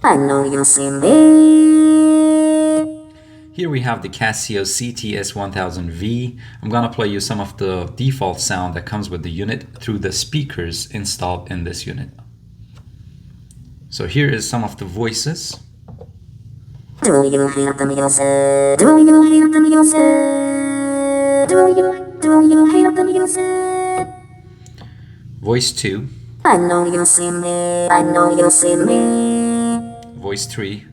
I know you see me. Here we have the Casio CT-S1000V. I'm gonna play you some of the default sound that comes with the unit through the speakers installed in this unit. So here is some of the voices. Do you hear the music? Do you hear the music? Do you hear the music? Voice 2. I know you see me. I know you see me. Voice 3.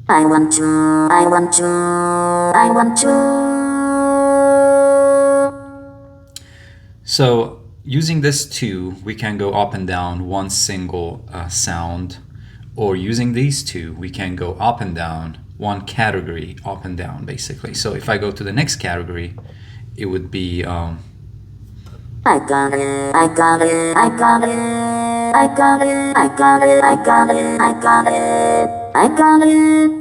I want you. I want you. I want you. So using this 2, we can go up and down one single sound, or using these 2, we can go up and down one category, up and down basically. So if I go to the next category, it would be I got it. I got it. I got it. I got it. I got it. I got it. I got it. I got it.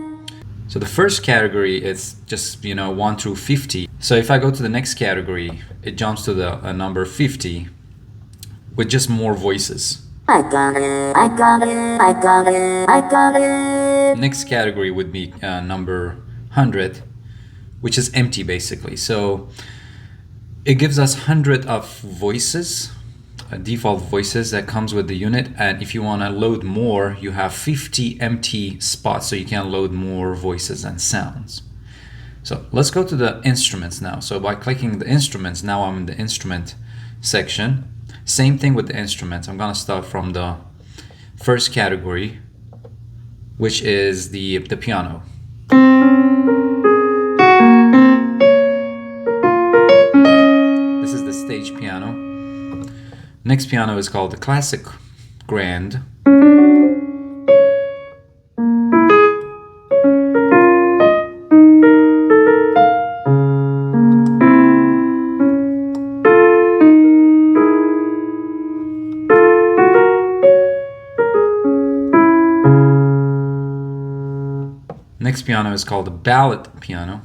So the first category is just, 1 through 50. So if I go to the next category, it jumps to the number 50 with just more voices. I got it. I got it. I got it. I got it. Next category would be number 100, which is empty basically. So it gives us 100 of voices, default voices that comes with the unit, and if you want to load more, you have 50 empty spots, so you can load more voices and sounds. So let's go to the instruments now. So by clicking the instruments, now I'm in the instrument section. Same thing with the instruments. I'm gonna start from the first category, which is the piano. This is the stage piano. Next piano is called the classic grand. Next piano is called the ballad piano.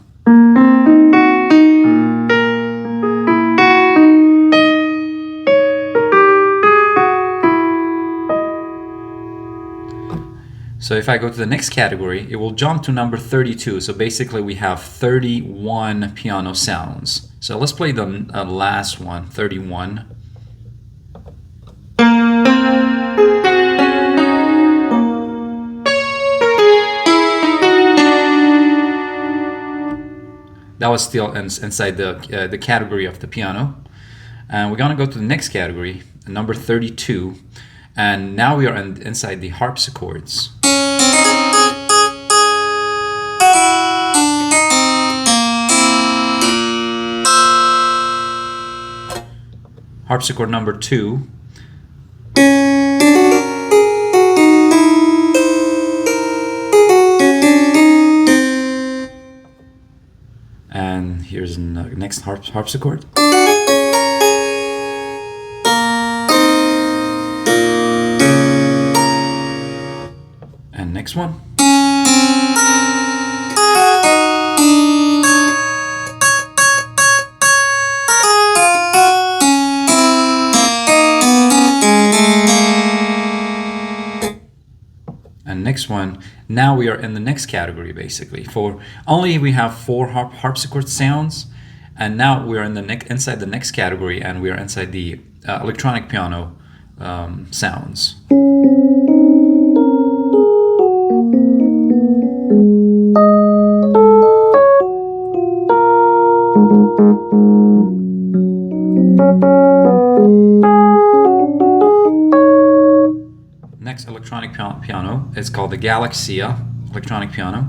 So if I go to the next category, it will jump to number 32. So basically we have 31 piano sounds. So let's play the last one, 31. That was still inside the category of the piano. And we're gonna go to the next category, number 32. And now we are inside the harpsichords. Harpsichord number 2. And here's the next harpsichord. And next one. And next one. Now we are in the next category basically. We have 4 harpsichord sounds, and now we are inside the next category, and we are inside the electronic piano sounds. Next electronic piano is called the Galaxia electronic piano.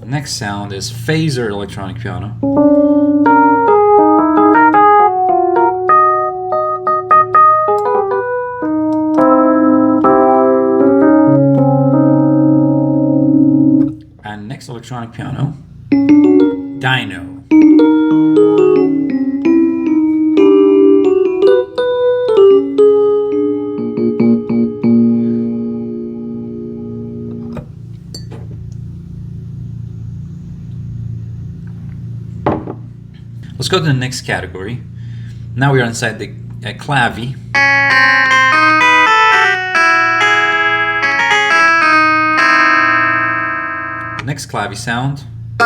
Next sound is phaser electronic piano. And next electronic piano, Dino. Let's go to the next category. Now we are inside the clavy. Next clavy sound. It's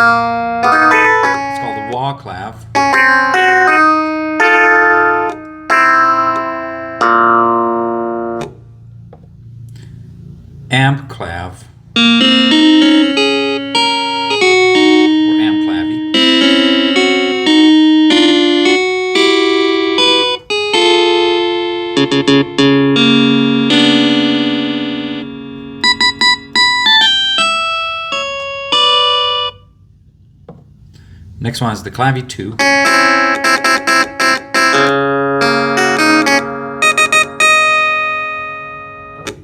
called the wah clav. Amp clav. Or amp clavy. Next one is the clavy 2.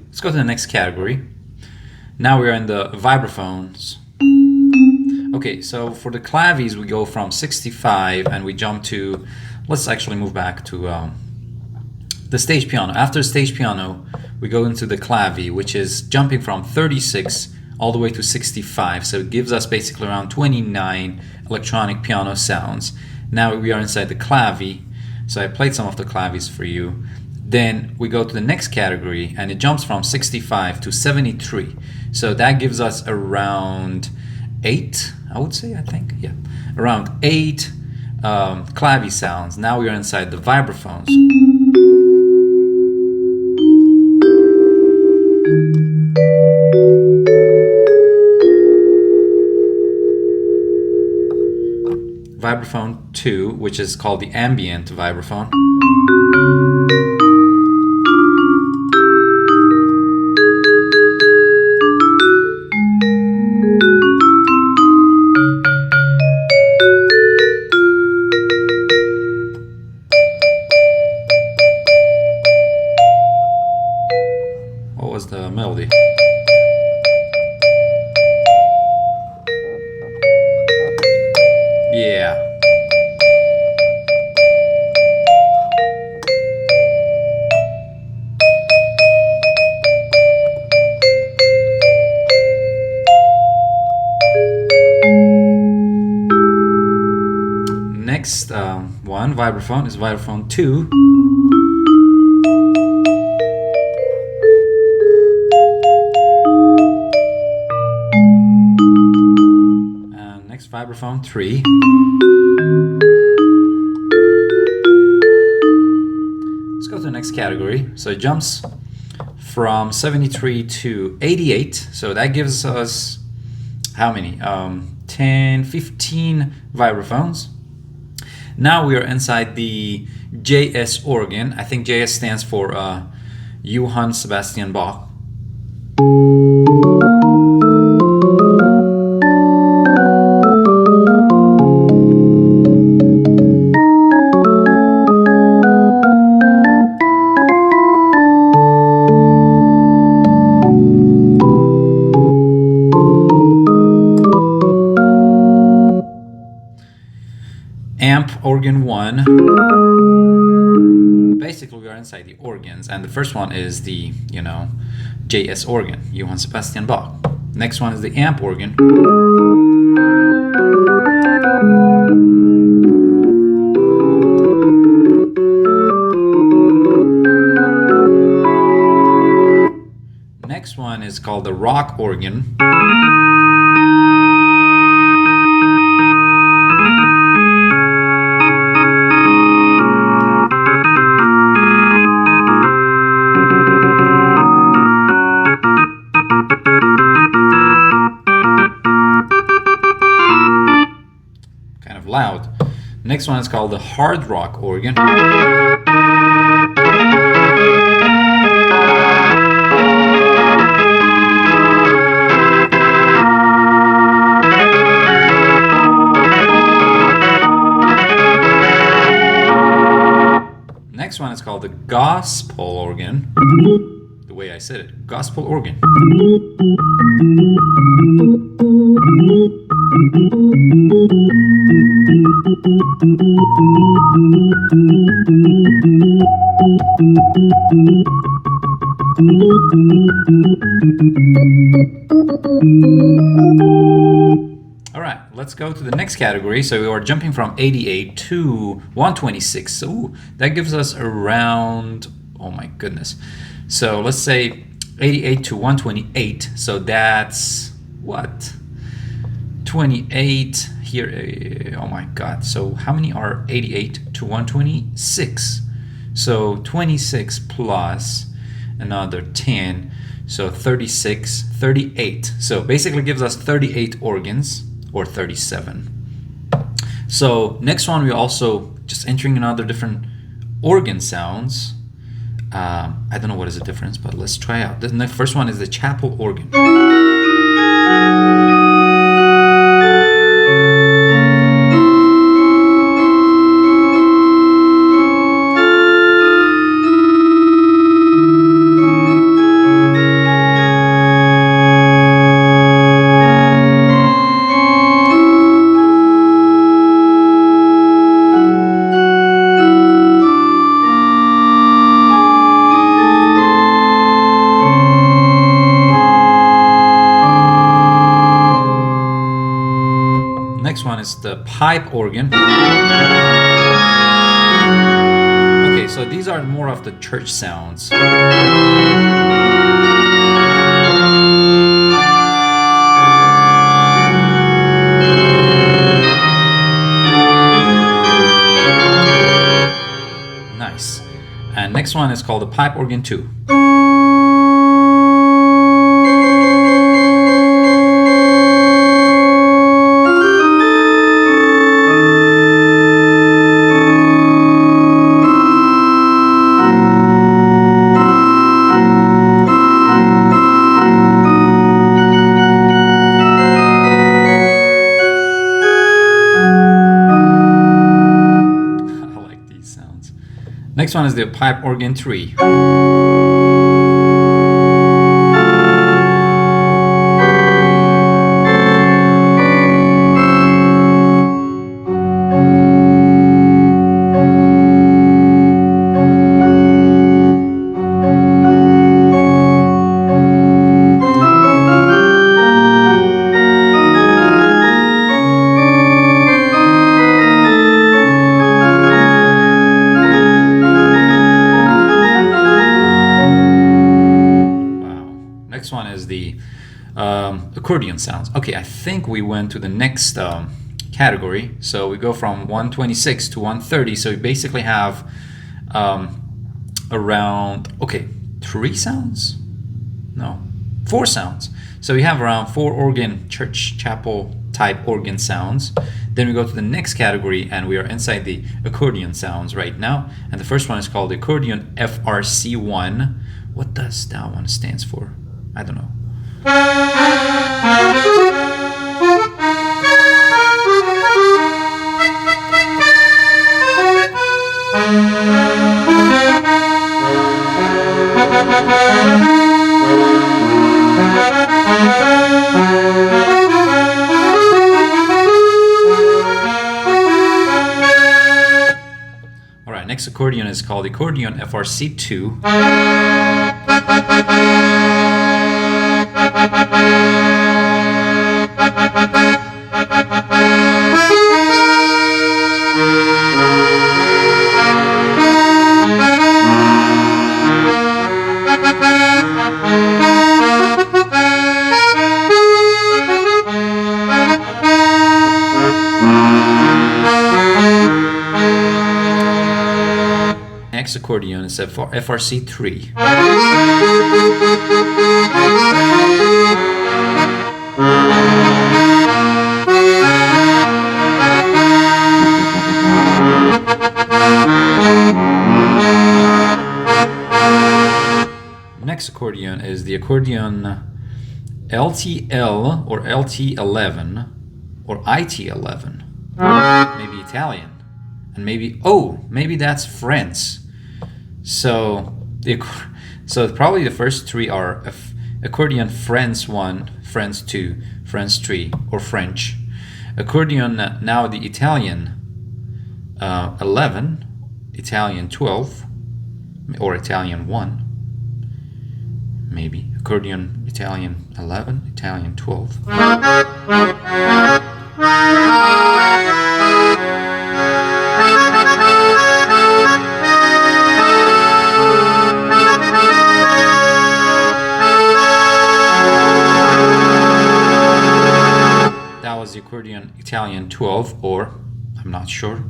Let's go to the next category. Now we are in the vibraphones. Okay, so for the clavies we go from 65 and we jump to, let's actually move back to the stage piano. After stage piano we go into the clavy, which is jumping from 36 all the way to 65, so it gives us basically around 29 electronic piano sounds. Now we are inside the clavy, so I played some of the clavies for you. Then we go to the next category and it jumps from 65 to 73, so that gives us around 8, I would say, I think, yeah, around 8 clavy sounds. Now we are inside the vibraphones. Vibraphone 2, which is called the ambient vibraphone. What was the melody? Yeah. Next one, vibraphone, is vibraphone 2. Next, vibraphone 3. Let's go to the next category. So it jumps from 73 to 88. So that gives us how many? 10, 15 vibraphones. Now we are inside the JS organ. I think JS stands for Johann Sebastian Bach. Amp organ 1. Basically we are inside the organs, and the first one is the, JS organ, Johann Sebastian Bach. Next one is the amp organ. Next one is called the rock organ. Loud. Next one is called the hard rock organ. Next one is called the gospel organ. The way I said it, gospel organ. All right, let's go to the next category. So we are jumping from 88 to 126. So that gives us around, oh my goodness. So let's say 88 to 128. So that's what? 28 here. Oh my God. So how many are 88 to 126? So 26 plus another 10. So 36, 38. So basically gives us 38 organs, or 37. So next one, we also just entering another different organ sounds. I don't know what is the difference, but let's try out. The first one is the chapel organ. Next one is the pipe organ. Okay, so these are more of the church sounds. Nice. And next one is called the pipe organ 2. Next one is the pipe organ 3. Next one is the accordion sounds. Okay, I think we went to the next category. So we go from 126 to 130. So we basically have around, okay, 3 sounds? No, 4 sounds. So we have around 4 organ, church, chapel type organ sounds. Then we go to the next category and we are inside the accordion sounds right now. And the first one is called the accordion FRC1. What does that one stands for? I don't know. All right, next accordion is called accordion FRC2. Next accordion is FRC3. Next accordion is the accordion LTL or LT11 or IT11. Maybe Italian. And maybe, oh, maybe that's French. So probably the first 3 are accordion French 1, French 2, French 3, or French. Accordion now the Italian 11, Italian 12, or Italian 1. Maybe accordion Italian 11, Italian 12. That was the accordion Italian 12, or I'm not sure.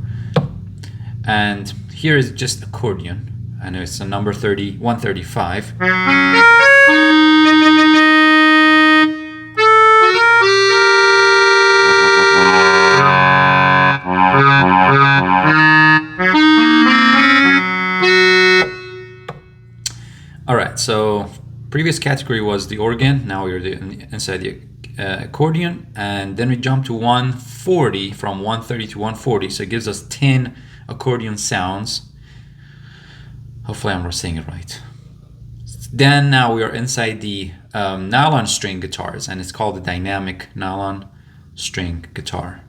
And here is just accordion, and it's a number 135. All right, so previous category was the organ. Now we're inside the accordion, and then we jump to 140, from 130 to 140. So it gives us 10 accordion sounds. Hopefully I'm saying it right. Then now we are inside the nylon string guitars, and it's called the dynamic nylon string guitar.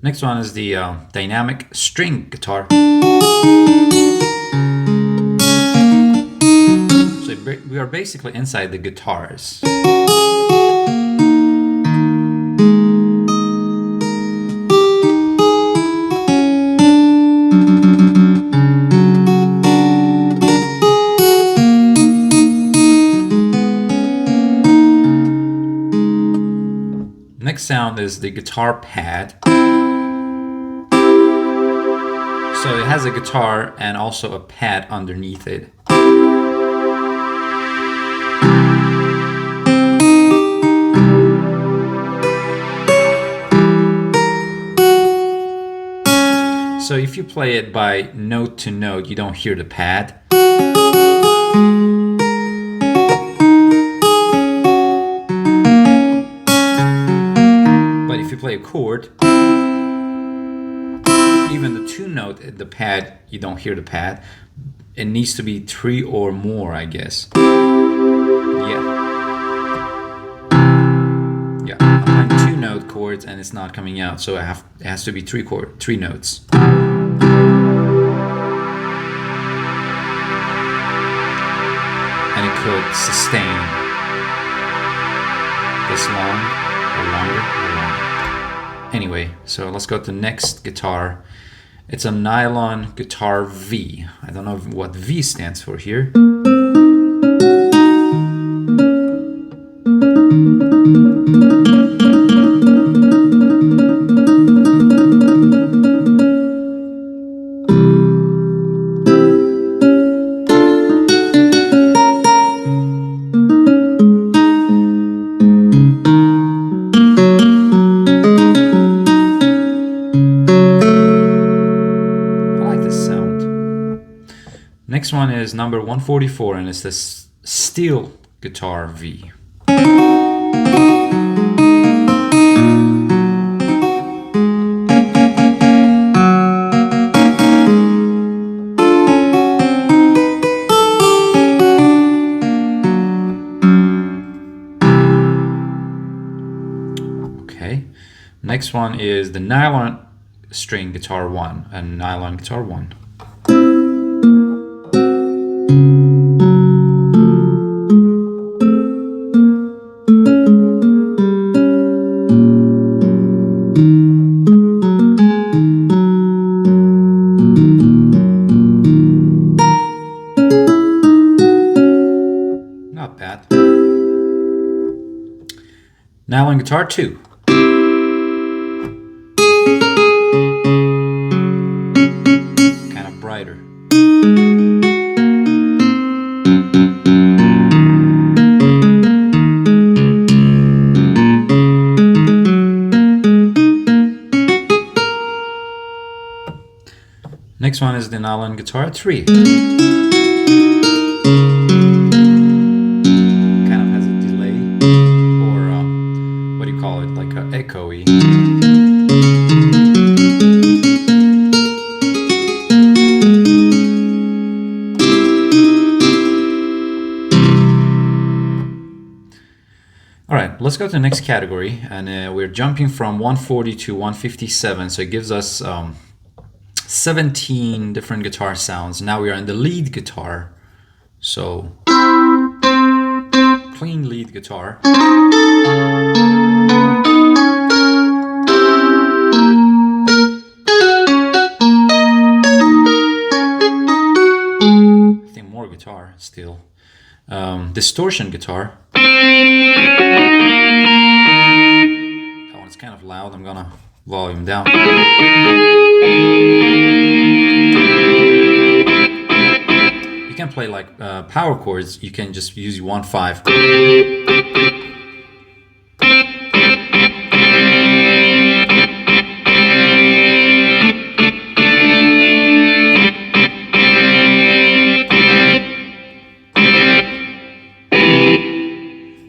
Next one is the dynamic string guitar. So we are basically inside the guitars. Next sound is the guitar pad. So it has a guitar and also a pad underneath it. So if you play it by note to note, you don't hear the pad. But if you play a chord, even the two note, the pad, you don't hear the pad. It needs to be 3 or more, I guess. Yeah, I'm playing 2 note chords and it's not coming out, so it has to be 3 notes. And it could sustain this long or longer. Anyway, so let's go to the next guitar. It's a nylon guitar V. I don't know what V stands for here. Next one is number 144, and it's this steel guitar V. Okay. Next one is the nylon string guitar 1 and nylon guitar 1. Not bad. Nylon guitar 2. Kind of brighter. Next one is the nylon guitar 3. Kind of has a delay, or what do you call it, like a echoey. All right, let's go to the next category, and we're jumping from 140 to 157, so it gives us 17 different guitar sounds. Now we are in the lead guitar, so clean lead guitar. I think more guitar still. Distortion guitar. That one's kind of loud. I'm gonna volume down. You can play like power chords. You can just use 1/5.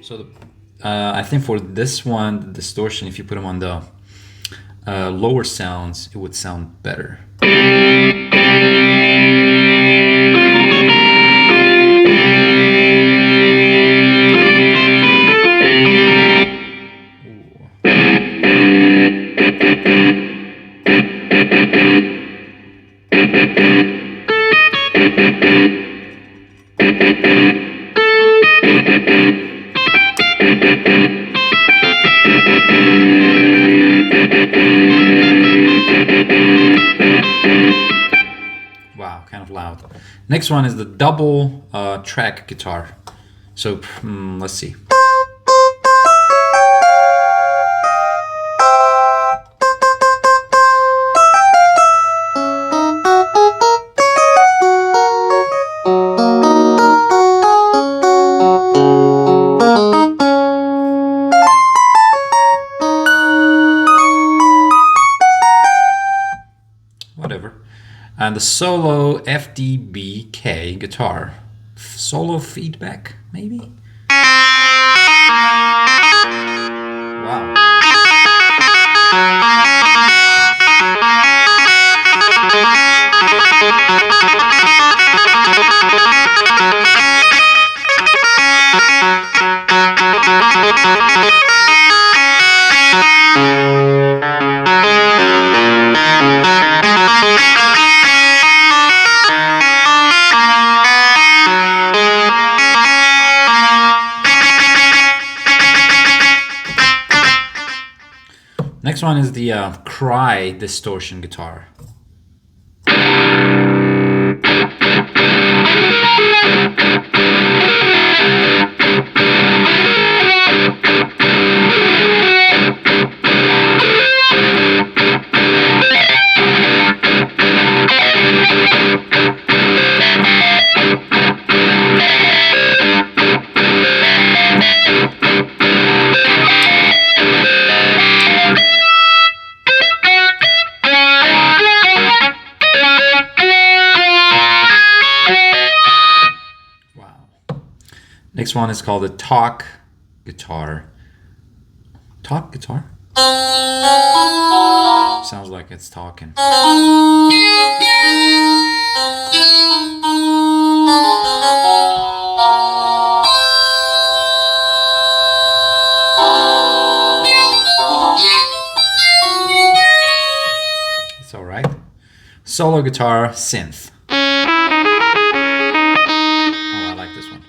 So I think for this one, the distortion, if you put them on the lower sounds, it would sound better. Wow, kind of loud. Next one is the double track guitar. So let's see. Whatever. And the solo FDBK guitar. Solo feedback, maybe? Wow. Next one is the Cry distortion guitar. Next one is called the Talk guitar. Talk guitar? Sounds like it's talking. It's all right. Solo guitar, synth. Oh, I like this one.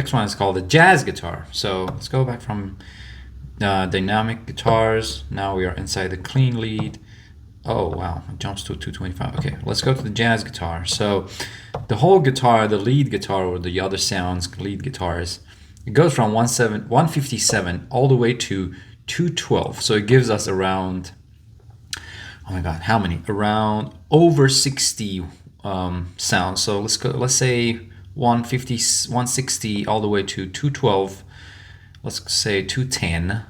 next one is called the jazz guitar. So let's go back from dynamic guitars. Now we are inside the clean lead. Oh wow, it jumps to 225. Okay, let's go to the jazz guitar. So the whole guitar, the lead guitar or the other sounds, lead guitars, it goes from 157 all the way to 212. So it gives us around, oh my god, how many? Around over 60 sounds. So let's say 150, 160 all the way to 212. Let's say 210.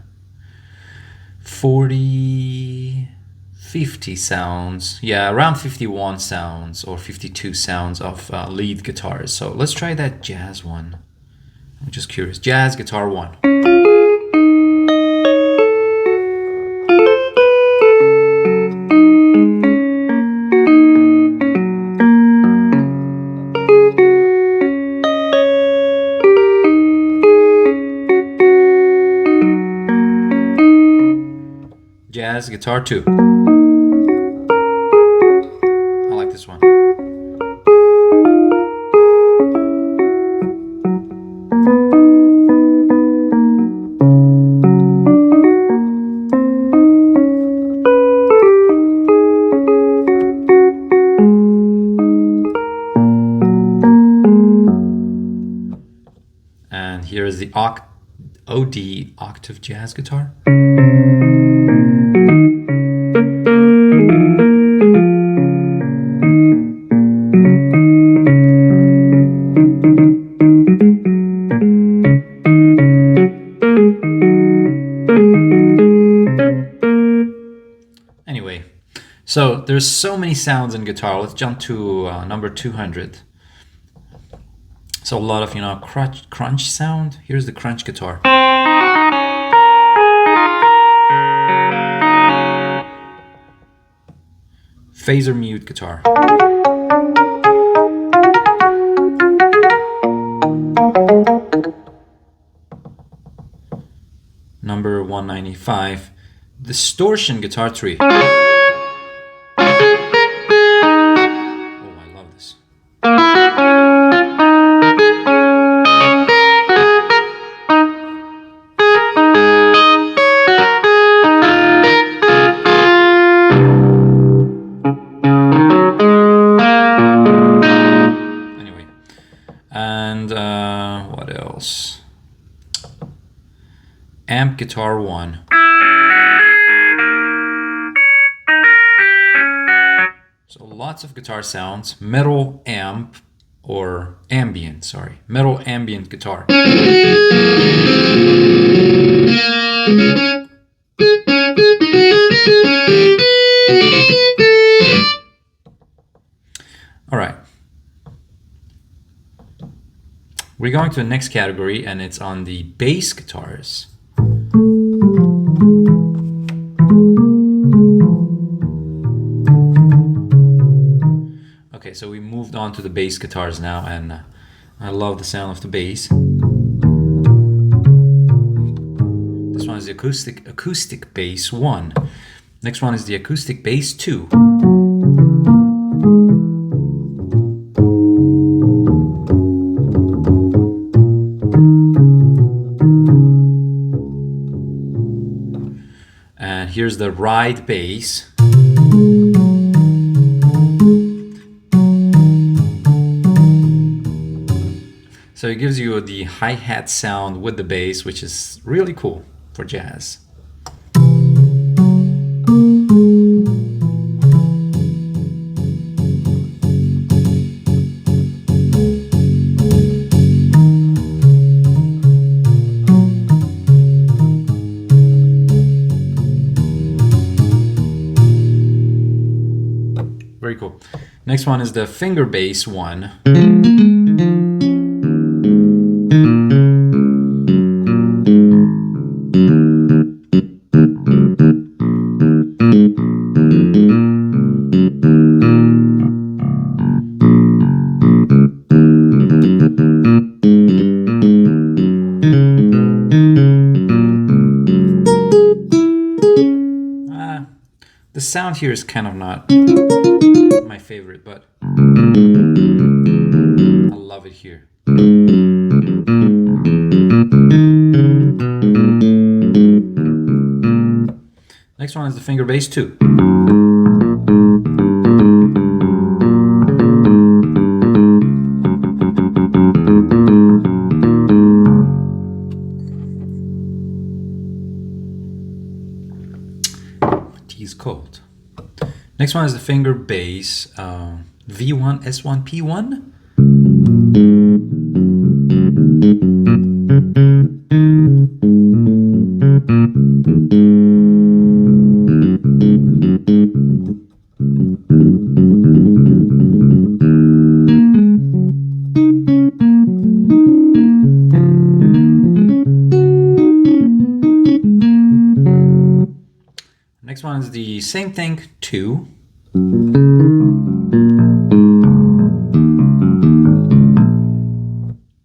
40, 50 sounds. Yeah, around 51 sounds or 52 sounds of lead guitars. So let's try that jazz one. I'm just curious. Jazz guitar 1. Jazz guitar 2. I like this one. And here is the OD octave jazz guitar. Anyway, so there's so many sounds in guitar. Let's jump to number 200. So a lot of, crunch sound. Here's the crunch guitar. Phaser mute guitar. Number 195. Distortion guitar 3. Oh, I love this. Anyway, and what else? Amp guitar 1. So lots of guitar sounds. Metal amp or ambient, sorry. Metal ambient guitar. All right. We're going to the next category, and it's on the bass guitars. Okay, so we moved on to the bass guitars now, and I love the sound of the bass. This one is the acoustic bass 1. Next one is the acoustic bass 2. And here's the ride bass. So it gives you the hi-hat sound with the bass, which is really cool for jazz. Very cool. Next one is the finger bass 1. The sound here is kind of not my favorite, but I love it here. Next one is the finger bass 2. Tea is cold. Next one is the finger bass V1, S1, P1. Next one is the same thing, 2.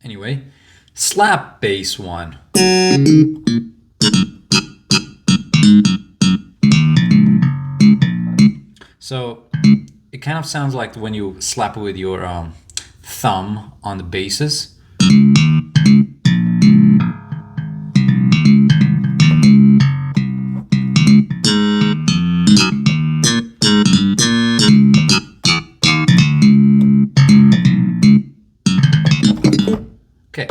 Anyway, slap bass 1. So it kind of sounds like when you slap it with your thumb on the basses. Okay,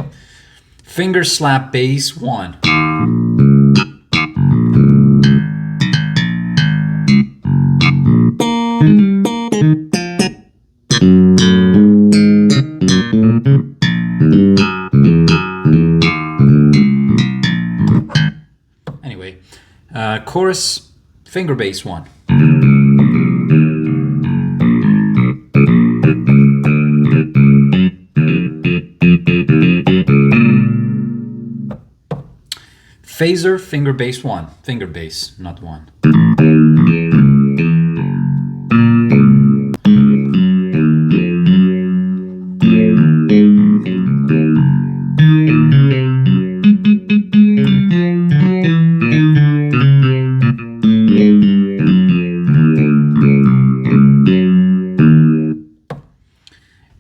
finger slap bass 1. Anyway, chorus finger bass 1. Phaser finger bass 1. Finger bass, not 1.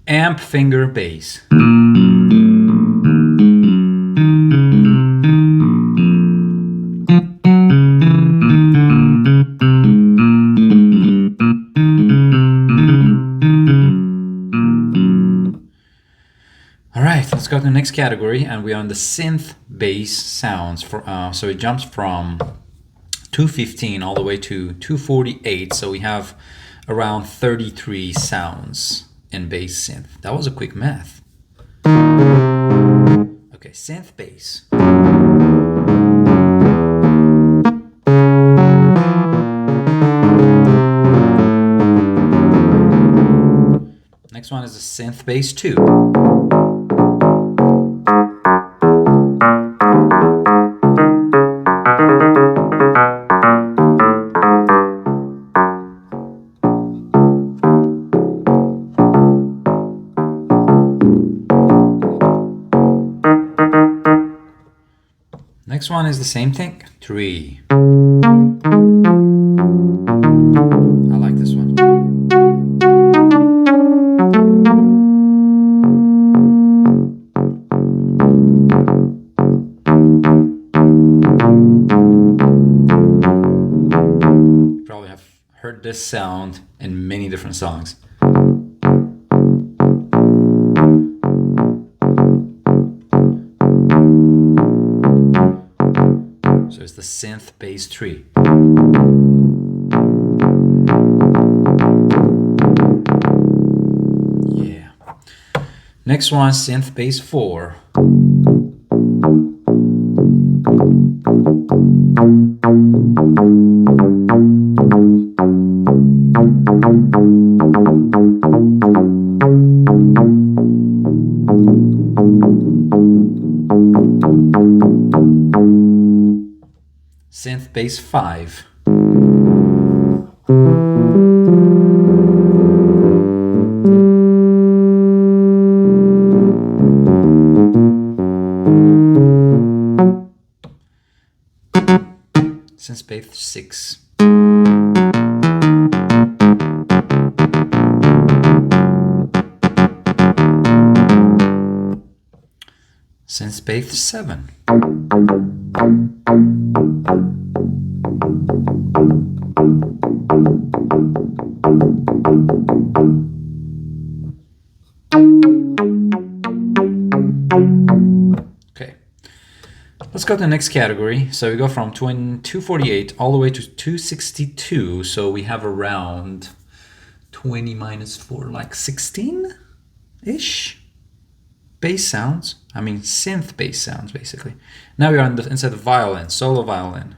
Amp finger bass. Alright, let's go to the next category, and we are on the synth bass sounds. So it jumps from 215 all the way to 248, so we have around 33 sounds in bass synth. That was a quick math. Okay, synth bass. Next one is the synth bass 2. Next one is the same thing, 3. I like this one. You probably have heard this sound in many different songs. So it's the synth bass 3. Yeah. Next one, synth bass 4. Synth bass 5. Synth bass 6. Synth bass 7. Okay, let's go to the next category. So we go from 248 all the way to 262. So we have around 20 minus 4, like 16-ish bass sounds. I mean synth bass sounds, basically. Now we're on inside the violin, solo violin.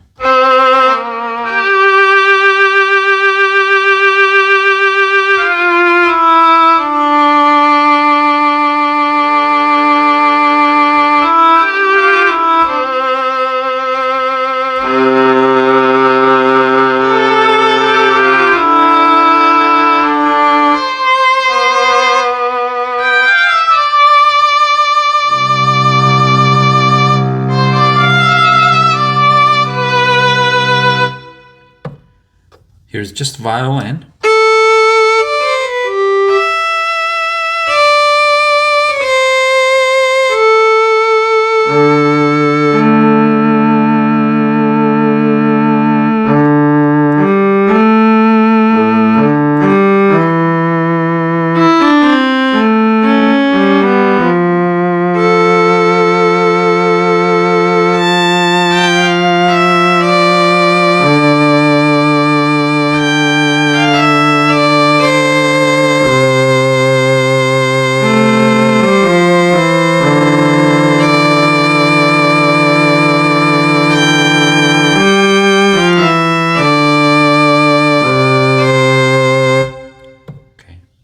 Here's just violin.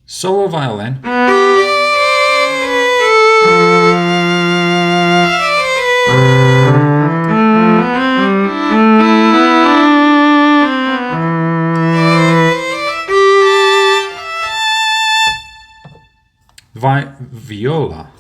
Solo violin. Viola.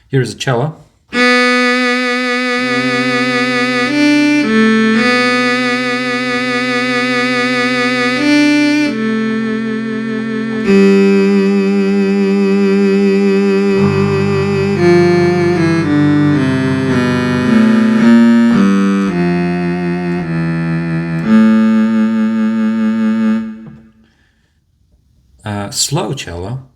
Here's a cello. Slow cello.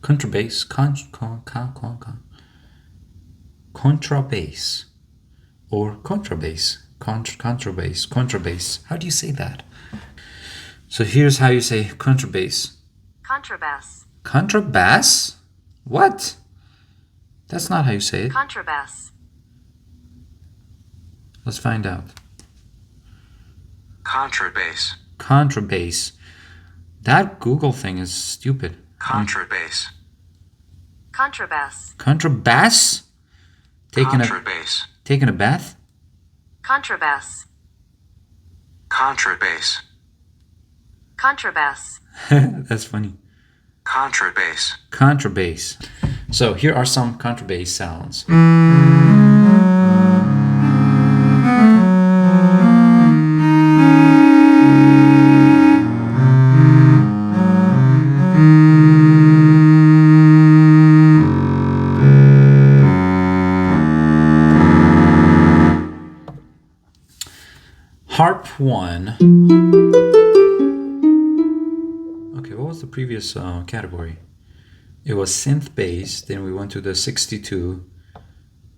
Contrabass, contrabass, or contrabass. How do you say that? So here's how you say contrabass. Contrabass. Contrabass? What? That's not how you say it. Contrabass. Let's find out. Contrabass. Contrabass. That Google thing is stupid. Contrabass. Contrabass. Contrabass? Contrabass. Taking a bath? Contrabass. Contrabass. Contrabass. That's funny. Contrabass. Contrabass. So here are some contrabass sounds. Harp 1. Okay, what was the previous category? It was synth bass, then we went to the 62,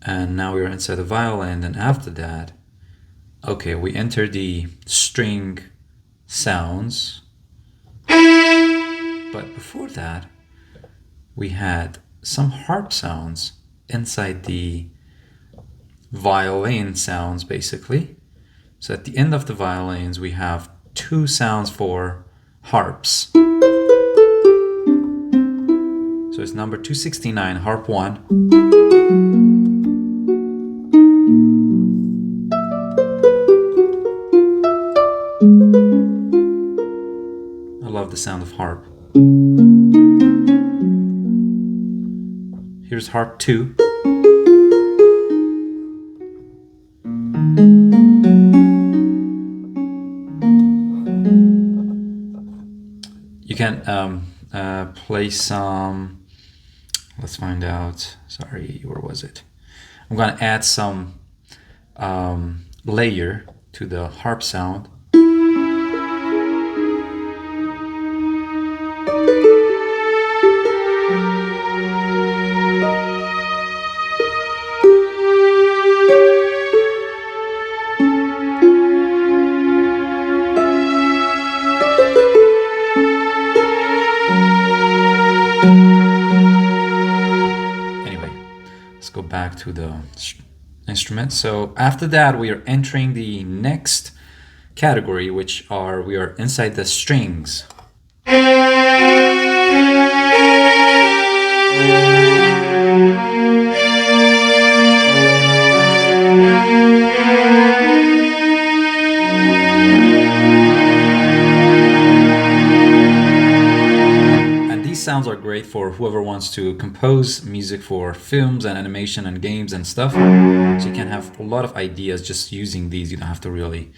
and now we're inside the violin, and after that, okay, we entered the string sounds, but before that, we had some harp sounds inside the violin sounds, basically. So at the end of the violins, we have two sounds for harps. So it's number 269, harp 1. I love the sound of harp. Here's harp 2. You can play some, let's find out, sorry, where was it? I'm gonna add some layer to the harp sound. Go back to the instrument. So after that, we are entering the next category, which are we are inside the strings. Sounds are great for whoever wants to compose music for films and animation and games and stuff. So you can have a lot of ideas just using these. You don't have to really,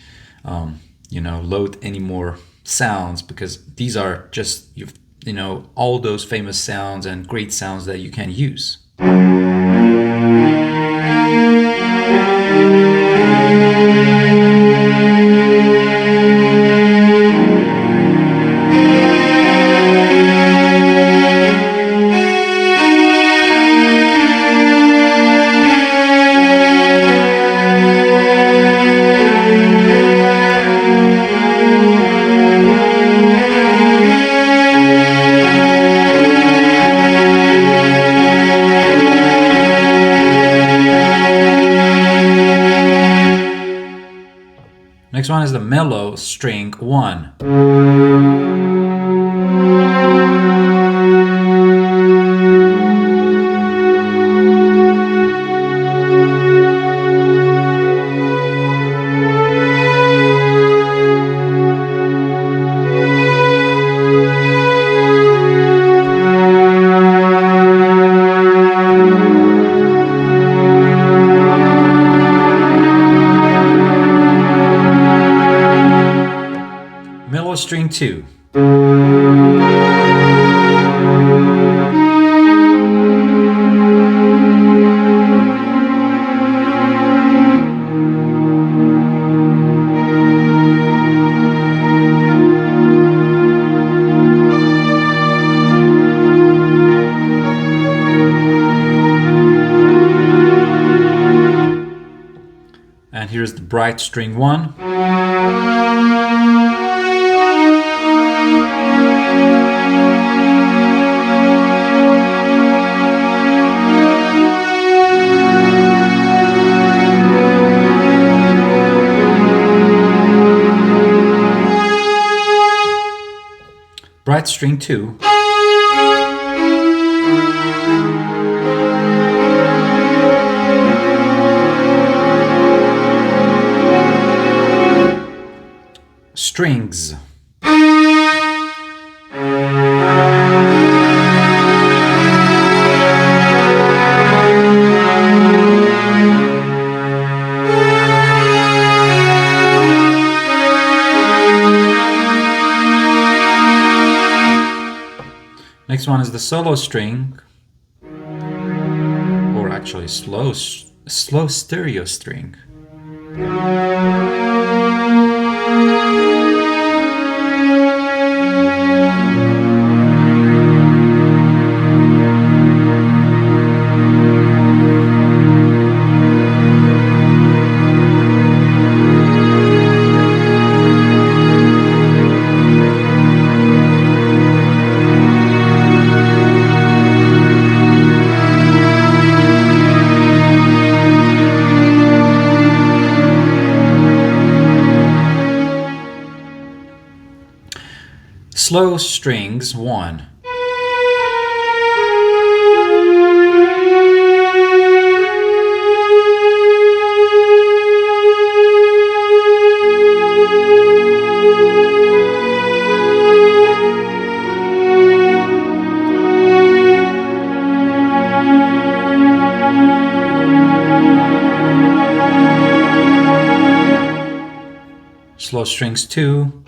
load any more sounds, because these are just, all those famous sounds and great sounds that you can use. Next one is the mellow string 1. Mellow string 2. And here's the bright string 1. Bright string 2. Strings. Next one is the solo string, or actually slow stereo string. Slow strings 1. Slow strings 2.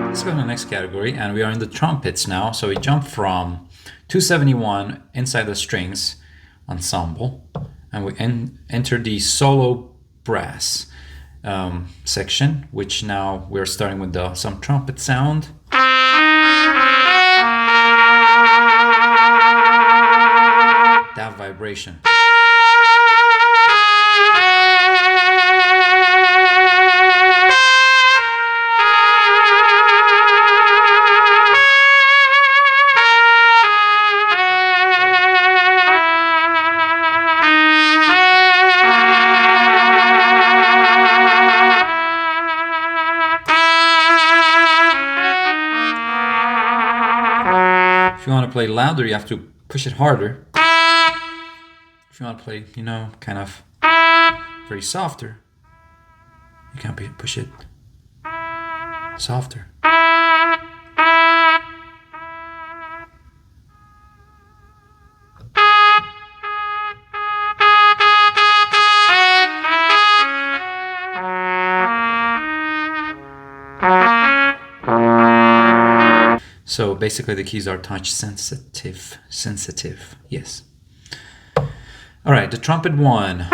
Let's go to the next category, and we are in the trumpets now. So we jump from 271 inside the strings ensemble, and we enter the solo brass section, which now we're starting with some trumpet sound. That vibration. If you want to play louder, you have to push it harder. If you want to play, you know, kind of very softer, you can push it softer. So basically the keys are touch sensitive, yes. All right, the trumpet 1.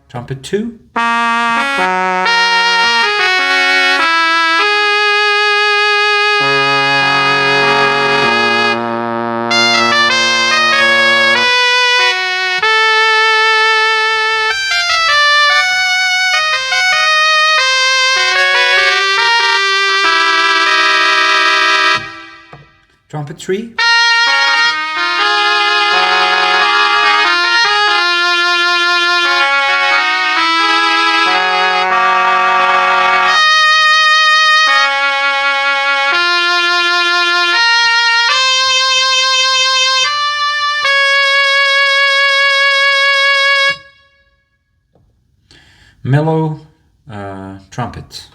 Trumpet 2. Trumpet 3. Mellow trumpet.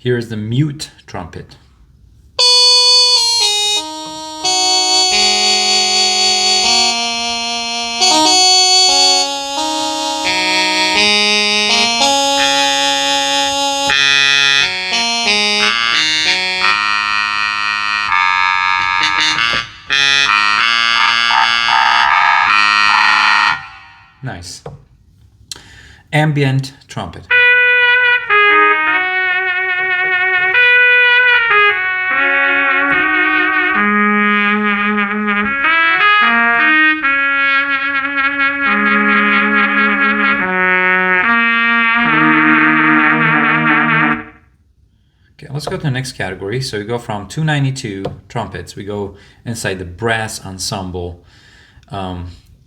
Here is the mute trumpet. Nice. Ambient trumpet. Let's go to the next category. So we go from 292 trumpets, we go inside the brass ensemble.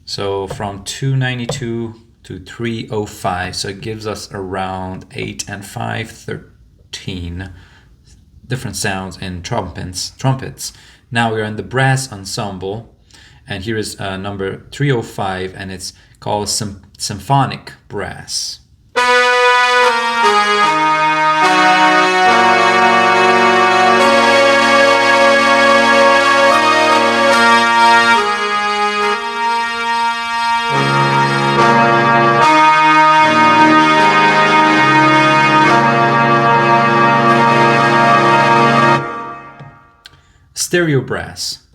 So from 292 to 305, so it gives us around 8 and 5, 13 different sounds in trumpets. Now we're in the brass ensemble, and here is number 305, and it's called symphonic brass. Stereo brass.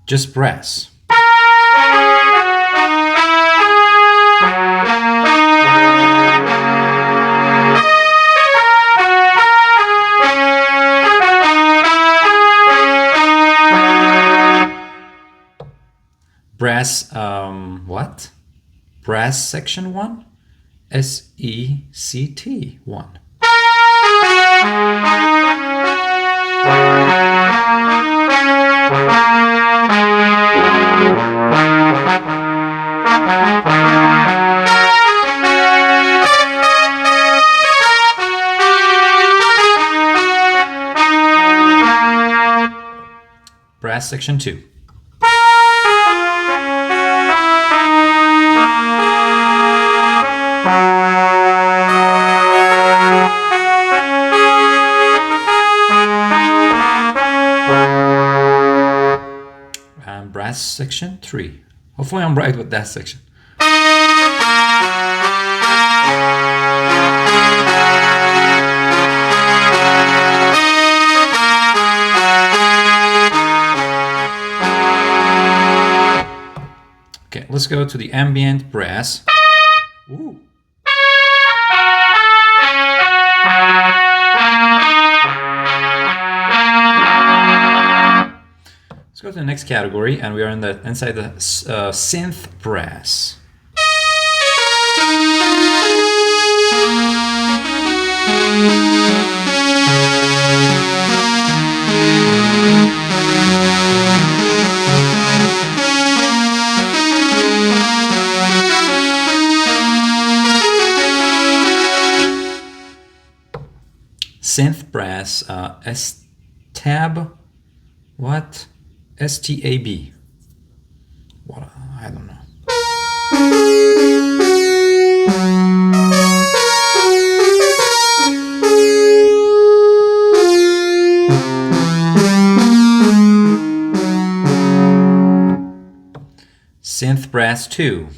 just brass. Brass, what? Brass section 1? SECT 1. Brass section 2. And brass section 3. Hopefully I'm right with that section. Okay, let's go to the ambient brass. Ooh. Let's go to the next category, and we are inside the synth brass. Synth brass, S-tab, what? S-T-A-B. What? I don't know. Synth brass 2.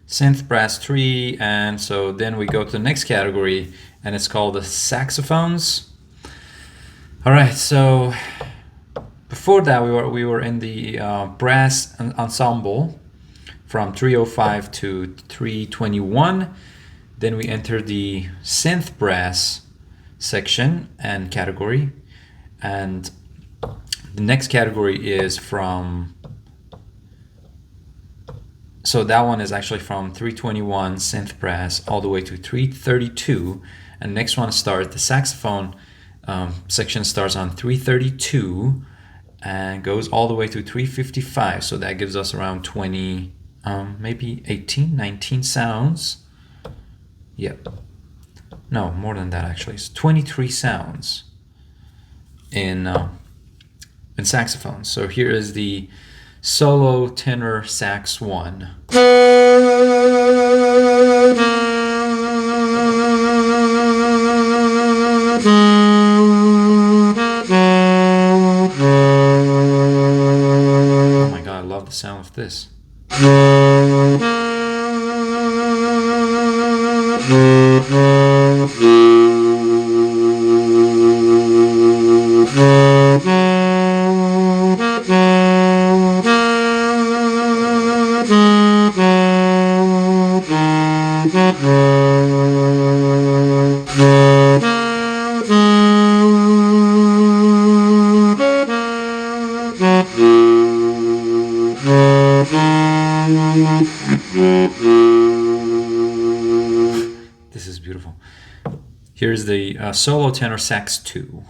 Synth brass 3, and so then we go to the next category, and it's called the saxophones. All right, so before that we were in the brass ensemble from 305 to 321. Then we entered the synth brass section and category, and the next category is from, so that one is actually from 321 synth brass all the way to 332, and next one starts, the saxophone section starts on 332 and goes all the way to 355, so that gives us around 20, maybe 18, 19 sounds. Yep. No, more than that actually. It's 23 sounds in saxophones. So here is the solo tenor sax 1. Oh my god, I love the sound of this. This is beautiful. Here's the solo tenor sax 2.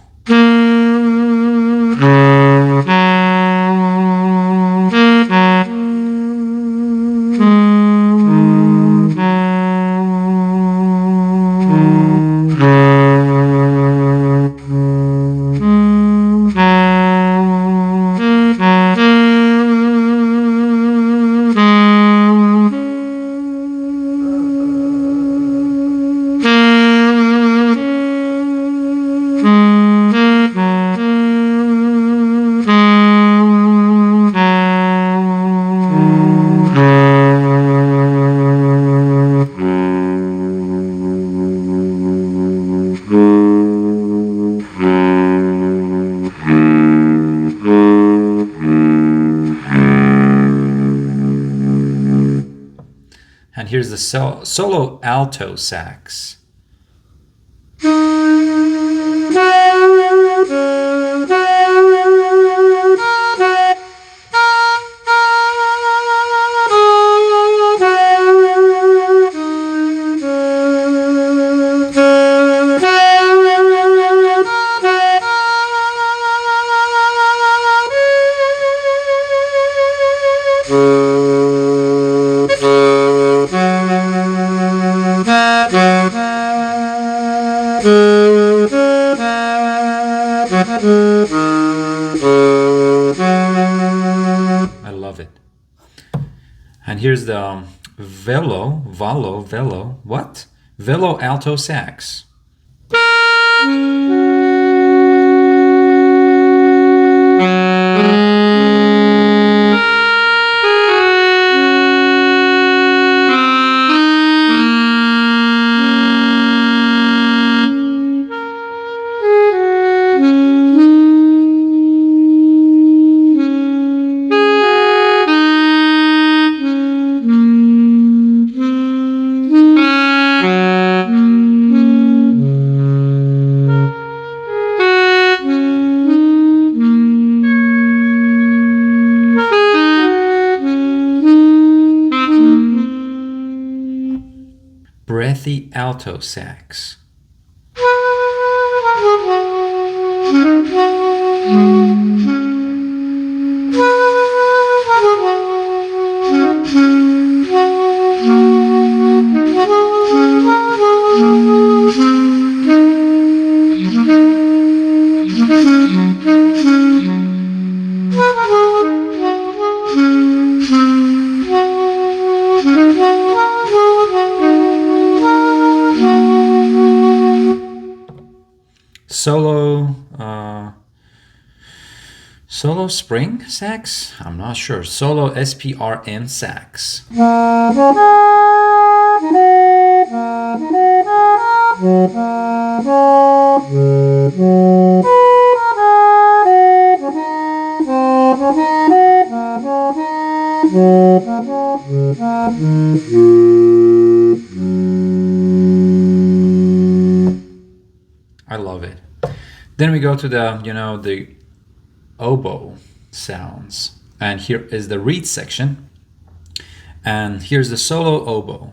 And here's the solo alto sax. I love it. And here's the Velo alto sax. Breathy alto sax. Solo spring sax? I'm not sure. Solo SPRM sax. I love it. Then we go to the, the oboe sounds. And here is the reed section. And here's the solo oboe.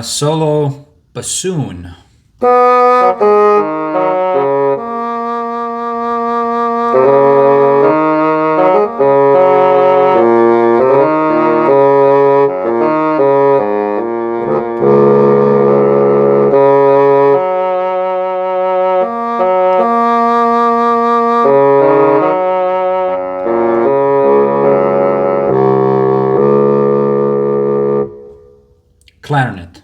Solo bassoon. Clarinet.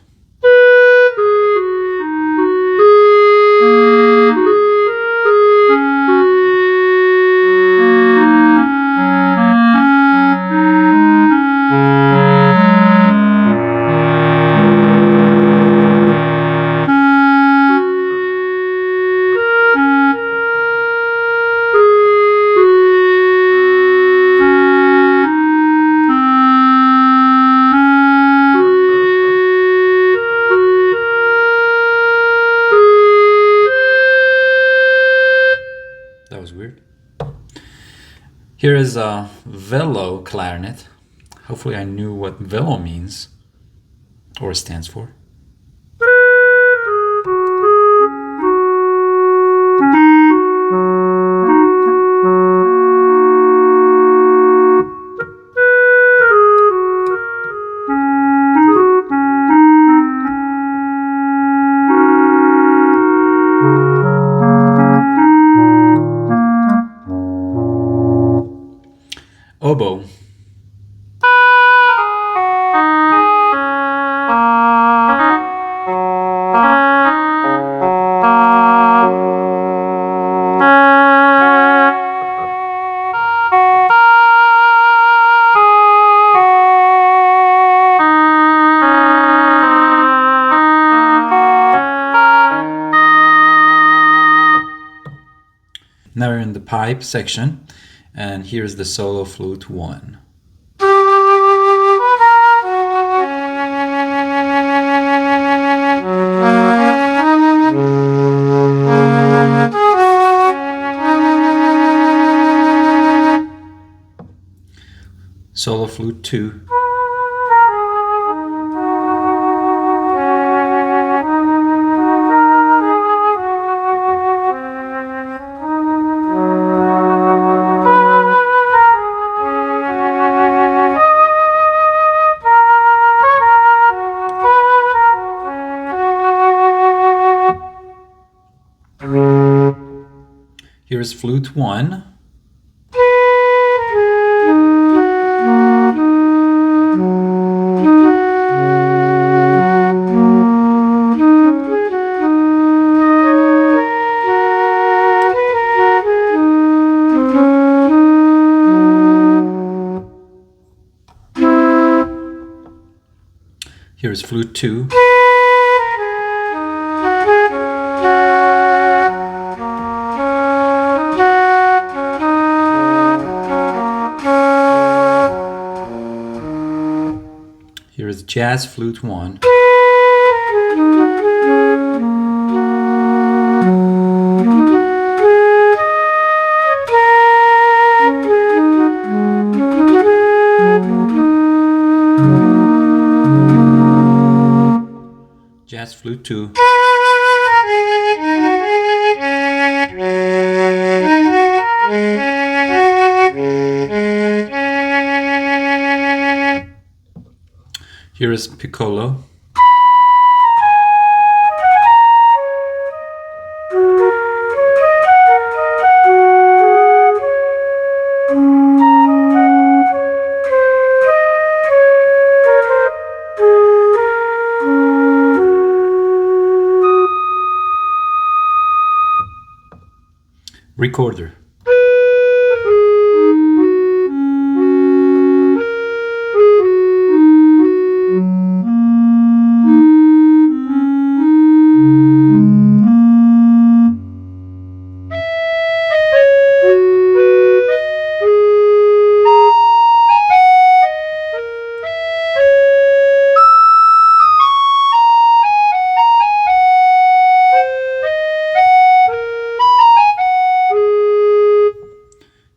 That was weird. Here is a velo clarinet. Hopefully I knew what velo means or stands for. Oboe. Now we're in the pipe section, and here's the solo flute 1. Solo flute 2. Here's flute 1. Here's flute 2. Here's jazz flute 1. Jazz flute 2. Here is piccolo. Recorder.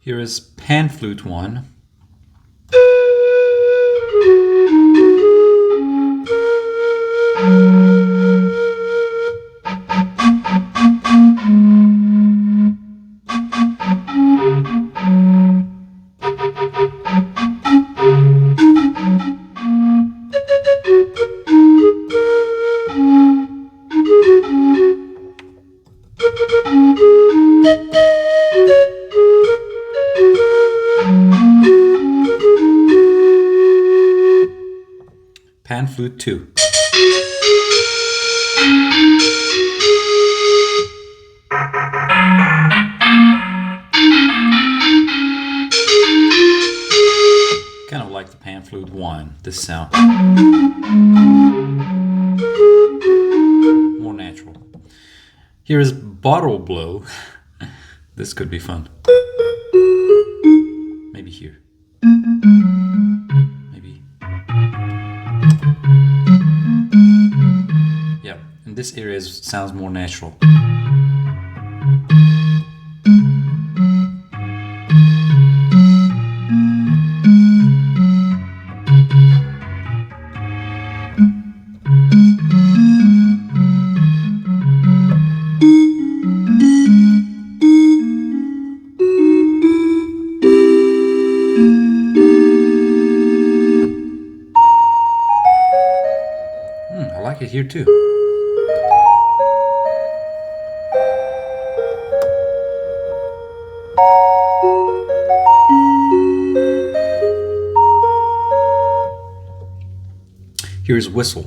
Here is pan flute 1. Pan flute 2. Kind of like the pan flute 1, this sound. More natural. Here is bottle blow. This could be fun. Maybe here. Maybe. Yeah, and this area sounds more natural. I like it here too. Here's whistle.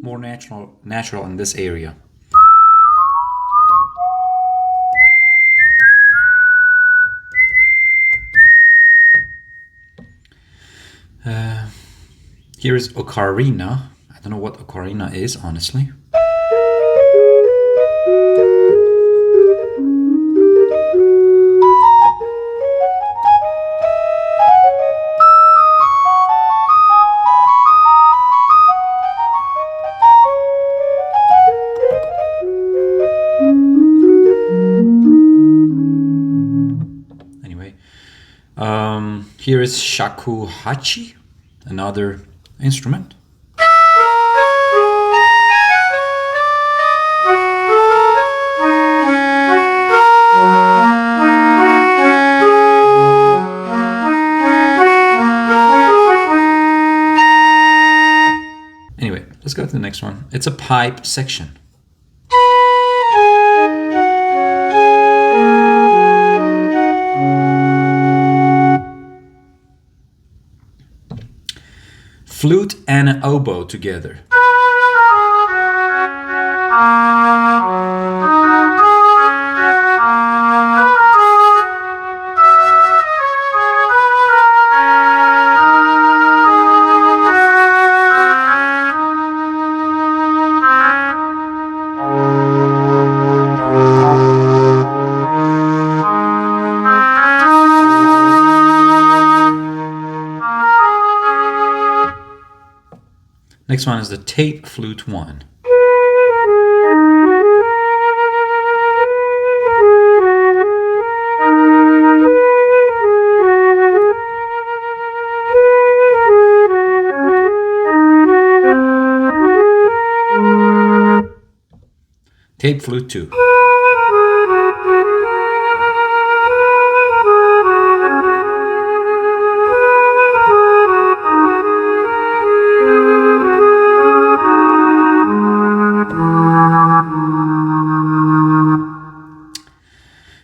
more natural in this area. Here is ocarina. I don't know what ocarina is, honestly. Anyway, here is shakuhachi, another instrument. Anyway, let's go to the next one. It's a pipe section. Flute and an oboe together. Next one is the tape flute 1. Tape flute 2.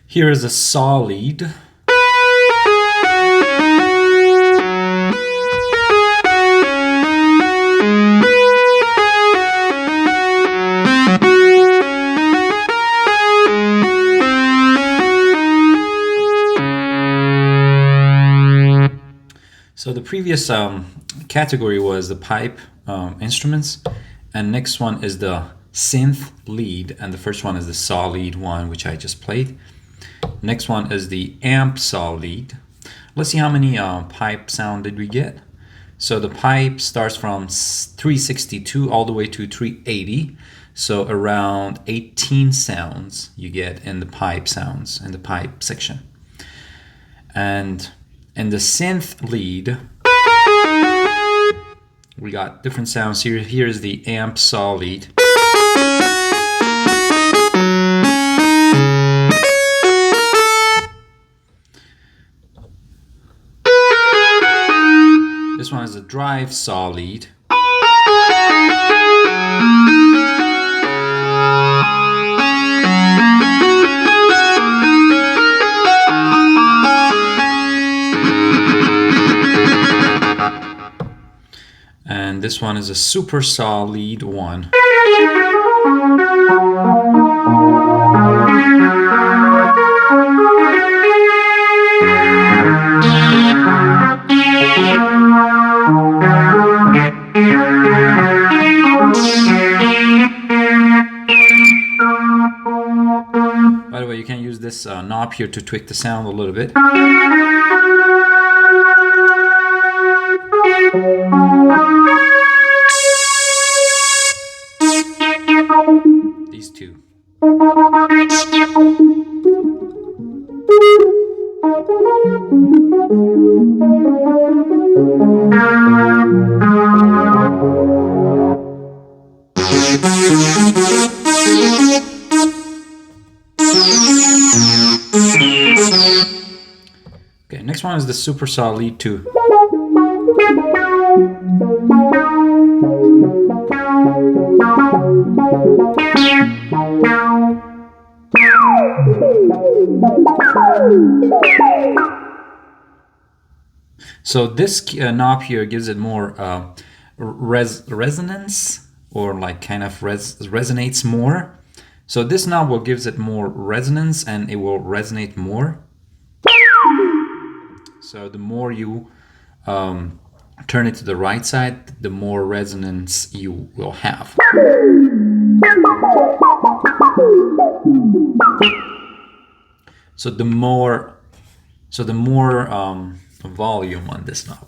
Here is a saw lead. So the previous category was the pipe instruments, and next one is the synth lead, and the first one is the saw lead 1, which I just played. Next one is the amp saw lead. Let's see how many pipe sound did we get. So the pipe starts from 362 all the way to 380. So around 18 sounds you get in the pipe sounds, in the pipe section. And in the synth lead, we got different sounds here. Here's the amp saw lead. This one is a drive saw lead. And this one is a super saw lead 1. By the way, you can use this knob here to tweak the sound a little bit. These two. Okay, next one is the super saw lead 2. So this knob here gives it more resonance or like kind of resonates more. So this knob will gives it more resonance and it will resonate more. So the more you turn it to the right side, the more resonance you will have. So the more volume on this knob.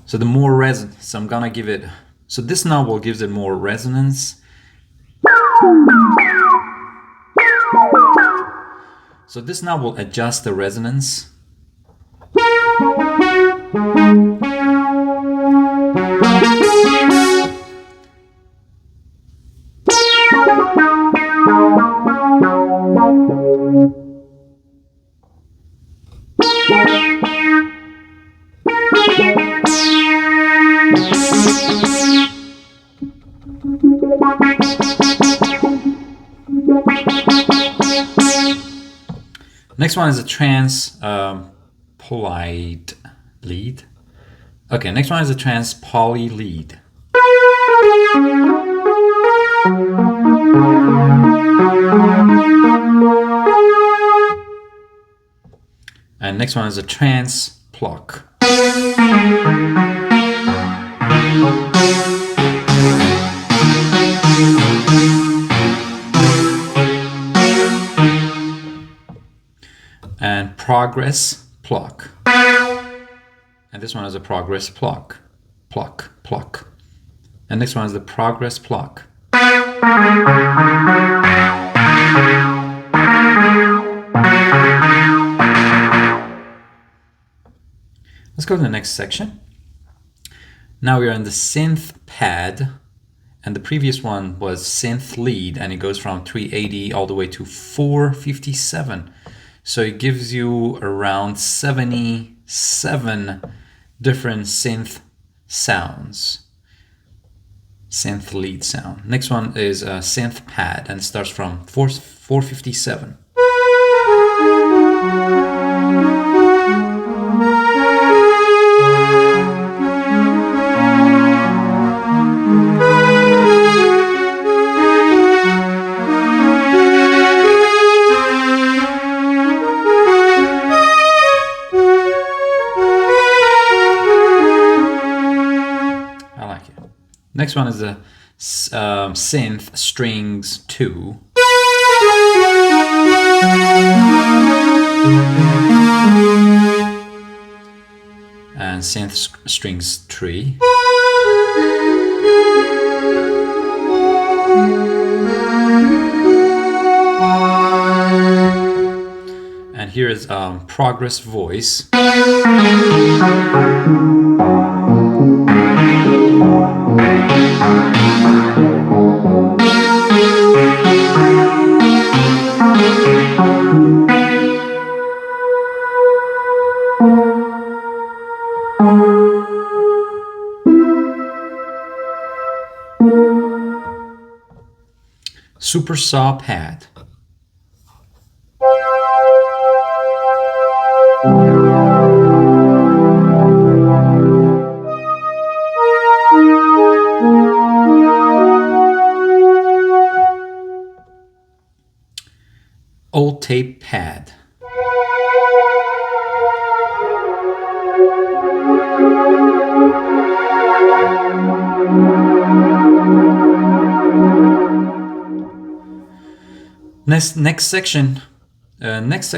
So the more resonance, so I'm gonna give it, so this knob will gives it more resonance. So this knob will adjust the resonance. Next one is a polite lead. Okay, next one is a poly lead. And next one is a pluck. And progress pluck. And this one is a progress pluck. Pluck. And next one is the progress pluck. Let's go to the next section. Now we are in the synth pad, and the previous one was synth lead, and it goes from 380 all the way to 457. So it gives you around 77 different synth sounds. Synth lead sound. Next one is a synth pad and starts from 457. Next one is the synth strings 2. And synth strings 3. And here is progress voice. Super saw pad. Old tape pad. Next section. The next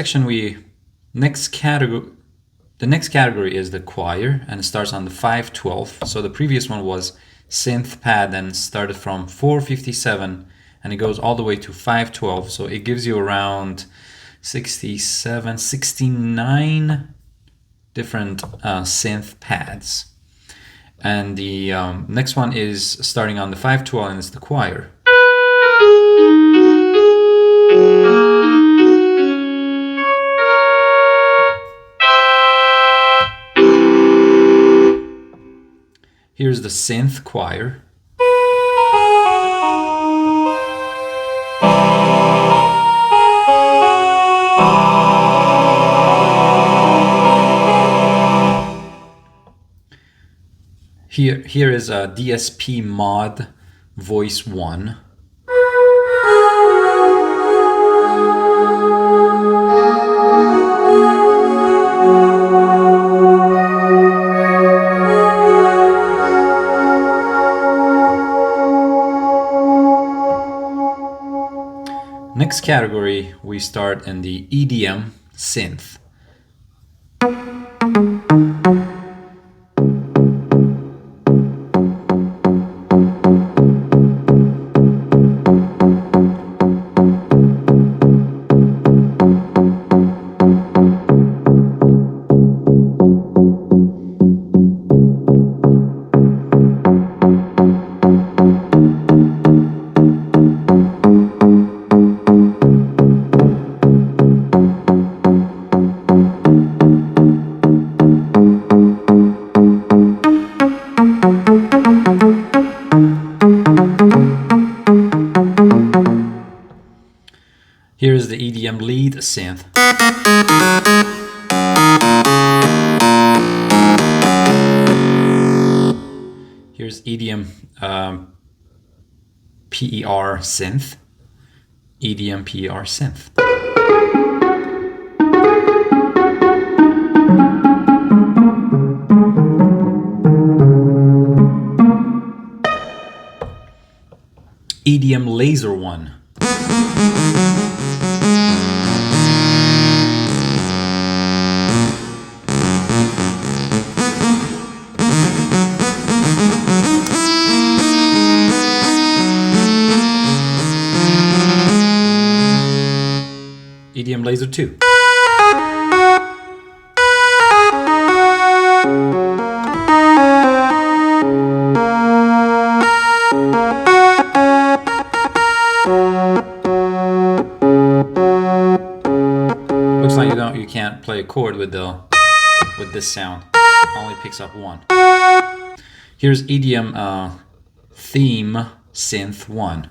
category is the choir, and it starts on the 512. So the previous one was synth pad and started from 457, and it goes all the way to 512. So it gives you around 67, 69 different synth pads. And the next one is starting on the 512, and it's the choir. Here's the synth choir. Here is a DSP mod voice 1. Next category, we start in the EDM synth. Here's the EDM lead synth. Here's EDM PER synth. EDM PER synth. EDM laser 1. EDM laser 2. Looks like you can't play a chord with this sound. Only picks up 1. Here's EDM theme synth 1.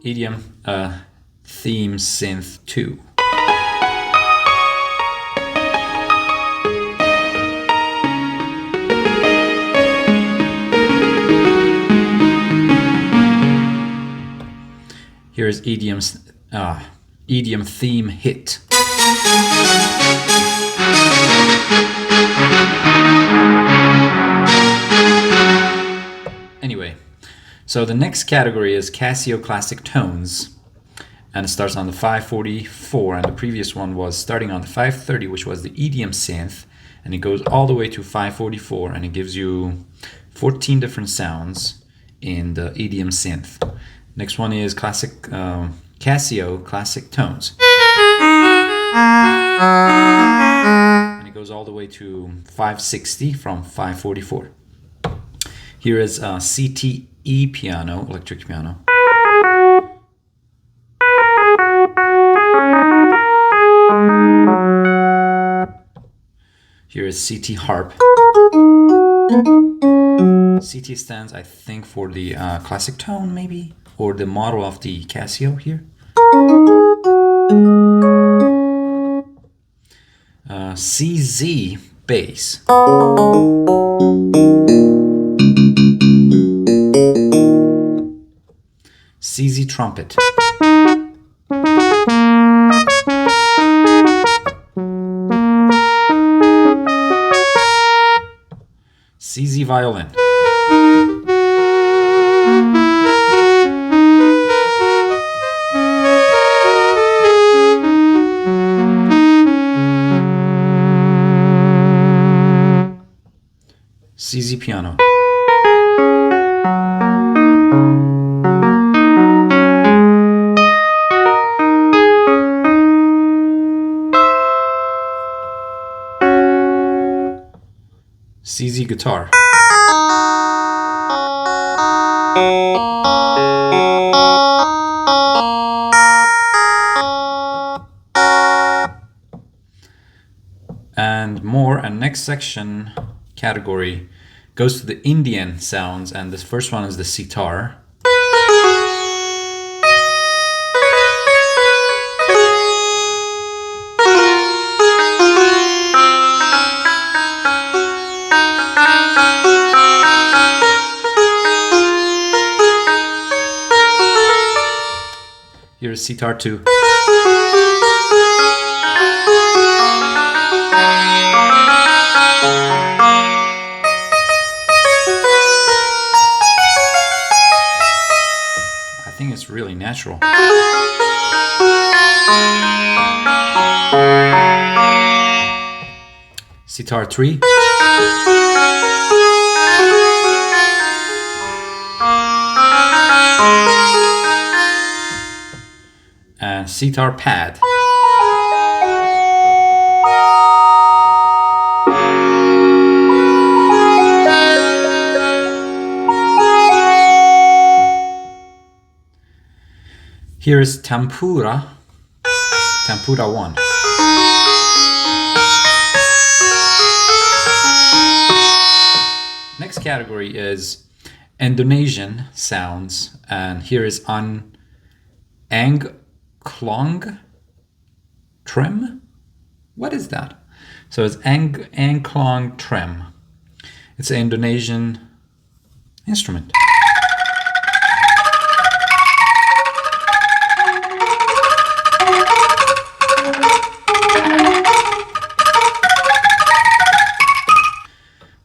EDM theme synth 2. Here is EDM theme hit. Anyway, so the next category is Casio classic tones, and it starts on the 544, and the previous one was starting on the 530, which was the EDM synth, and it goes all the way to 544, and it gives you 14 different sounds in the EDM synth. Next one is Casio classic tones, and it goes all the way to 560 from 544. Here is CT-E piano, electric piano. Here is CT harp. CT stands, I think, for the classic tone, maybe, or the model of the Casio here. CZ bass. CZ trumpet. CZ violin. CZ piano. CZ guitar. And more, and next section category goes to the Indian sounds, and this first one is the sitar. Here's sitar 2. I think it's really natural. Sitar 3. And sitar pad. Here is Tempura 1. Next category is Indonesian sounds, and here is Angklong Trem. What is that? So it's Angklong Trem. It's an Indonesian instrument.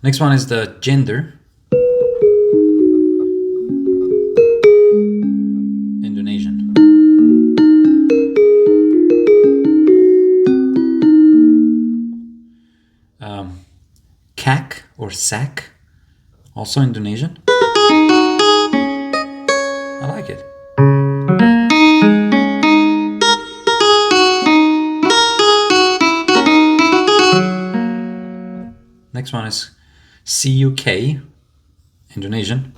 Next one is the gender. Indonesian. Kak or sak, also Indonesian. I like it. Next one is CUK, Indonesian.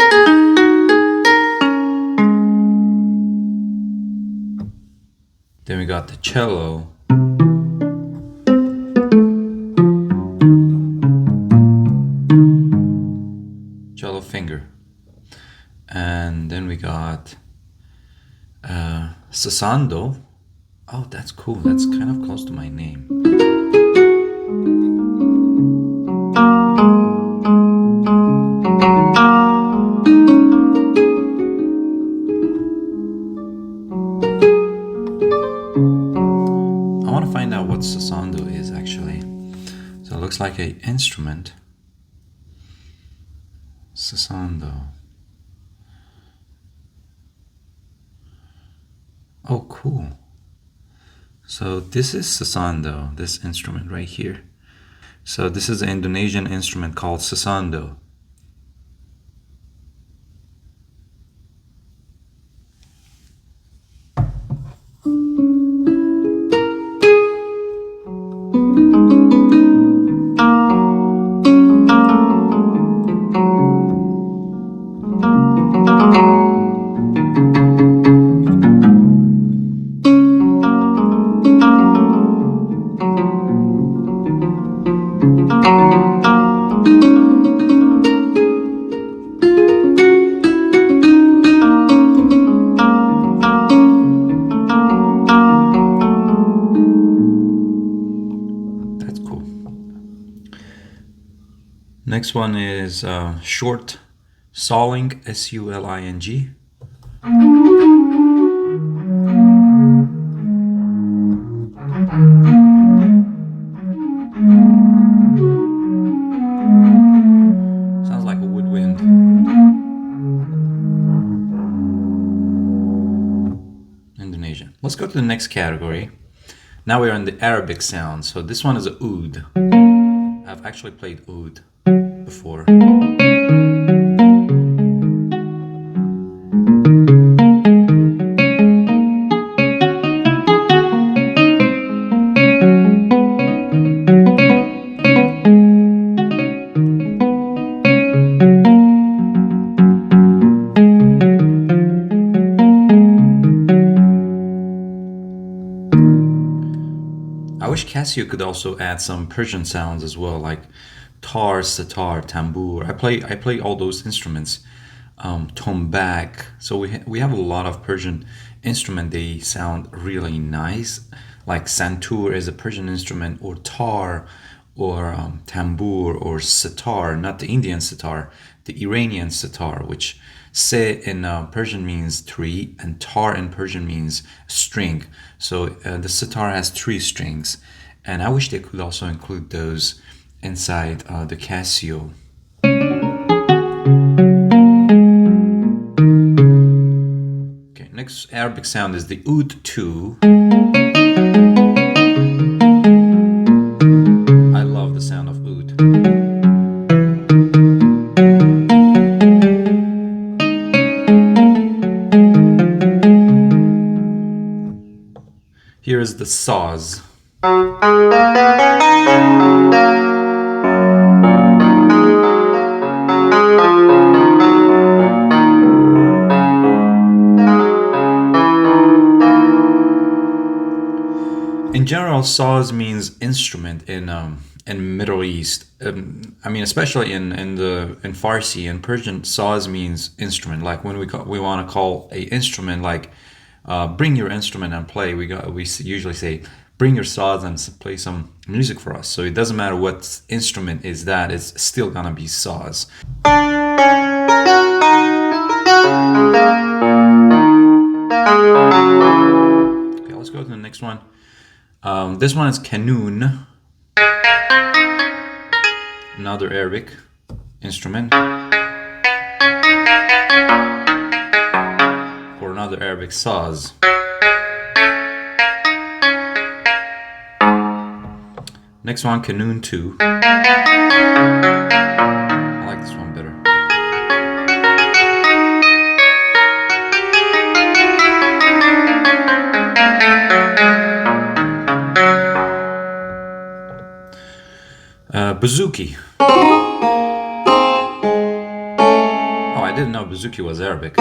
Then we got the cello. Cello finger. And then we got Sasando. Oh, that's cool. That's kind of close to my name. Sasando is actually. So it looks like an instrument. Sasando. Oh, cool. So this is Sasando, this instrument right here. So this is an Indonesian instrument called Sasando. Next one is short suling, S-U-L-I-N-G. Sounds like a woodwind. Indonesian. Let's go to the next category. Now we're in the Arabic sound. So this one is a oud. I've actually played oud before. I wish Casio could also add some Persian sounds as well, like tar, sitar, tambour. I play all those instruments. Tombak. So we have a lot of Persian instrument. They sound really nice. Like santur is a Persian instrument, or tar, or tambour, or sitar. Not the Indian sitar, the Iranian sitar, which se in Persian means tree, and tar in Persian means string. So the sitar has 3 strings, and I wish they could also include those inside the Casio. Okay, next Arabic sound is the oud 2. I love the sound of oud. Here is the saz. In general, saz means instrument in Middle East. I mean, especially in Farsi and Persian, saz means instrument. Like when we want to call a instrument, like bring your instrument and play. We usually say bring your saz and play some music for us. So it doesn't matter what instrument is that; it's still gonna be saz. Okay, let's go to the next one. This one is kanun, another Arabic instrument, or another Arabic saz. Next one, kanun 2. I like this one better. Bouzouki. Oh, I didn't know bouzouki was Arabic.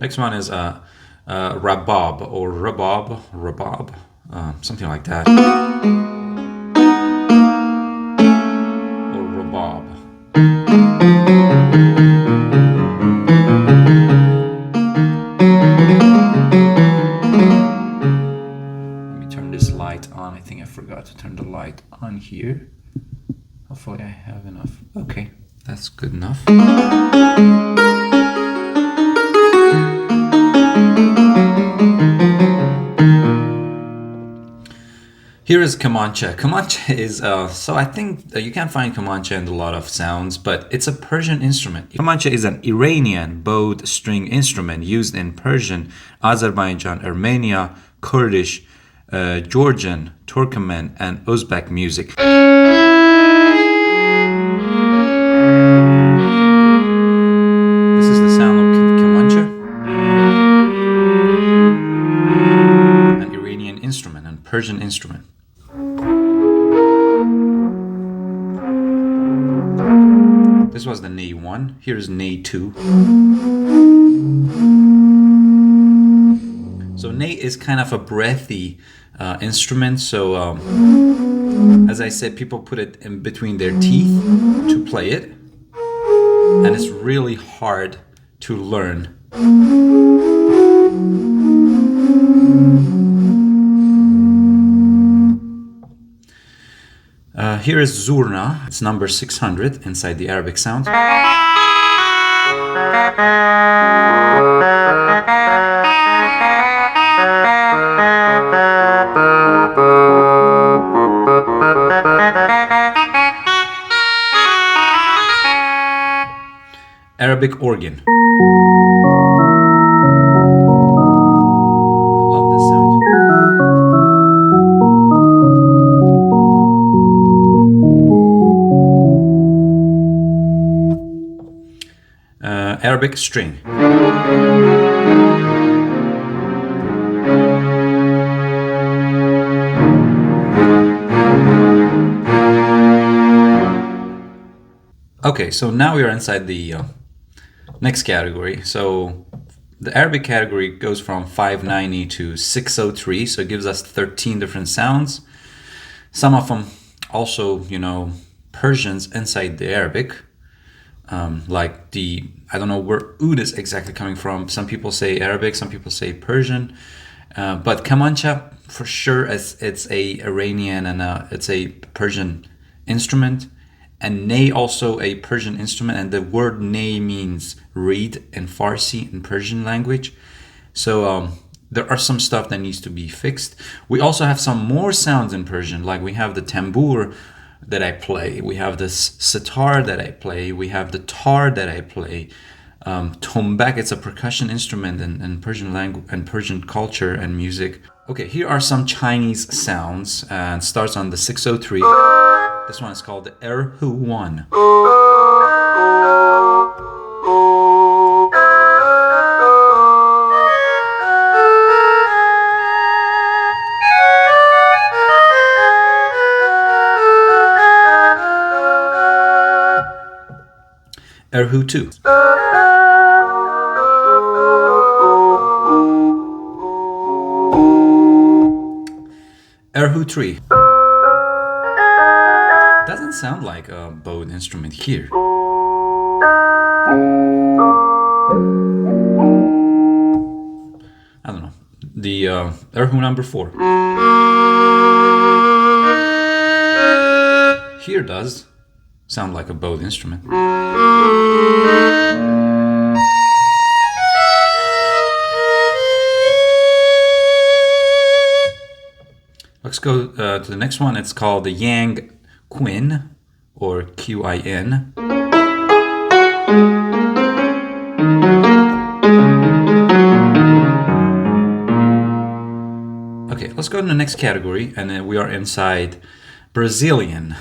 Next one is rabab or rabab, something like that, or rabab. Let me turn this light on. I think I forgot to turn the light on here. Hopefully I have enough. Okay, that's good enough. Here is Kamancha. Kamancha is, so I think you can find Kamancha in a lot of sounds, but it's a Persian instrument. Kamancha is an Iranian bowed string instrument used in Persian, Azerbaijan, Armenia, Kurdish, Georgian, Turkmen, and Uzbek music. This is the sound of Kamancha, an Iranian instrument and Persian instrument. This was the Ney 1. Here's Ney 2. So Ney is kind of a breathy instrument. So as I said, people put it in between their teeth to play it. And it's really hard to learn. Here is Zurna. It's number 600 inside the Arabic sound. Arabic organ. Arabic string. Okay, so now we are inside the next category. So the Arabic category goes from 590 to 603, so it gives us 13 different sounds. Some of them also, Persians inside the Arabic, like I don't know where oud is exactly coming from. Some people say Arabic, some people say Persian, but kamancha for sure it's a Iranian and it's a Persian instrument, and ney also a Persian instrument, and the word ney means reed in Farsi in Persian language. So there are some stuff that needs to be fixed. We also have some more sounds in Persian, like we have the tambur that I play, we have the sitar that I play, we have the tar that I play. Tombak, it's a percussion instrument in Persian language and Persian culture and music. Okay, here are some Chinese sounds, and starts on the 603. This one is called the Erhu 1. Erhu 2. Erhu 3. Doesn't sound like a bowed instrument here. I don't know. The Erhu number 4. Here does sound like a bowed instrument. Let's go to the next one. It's called the Yang Quin, or Qin. Okay, let's go to the next category, and then we are inside Brazilian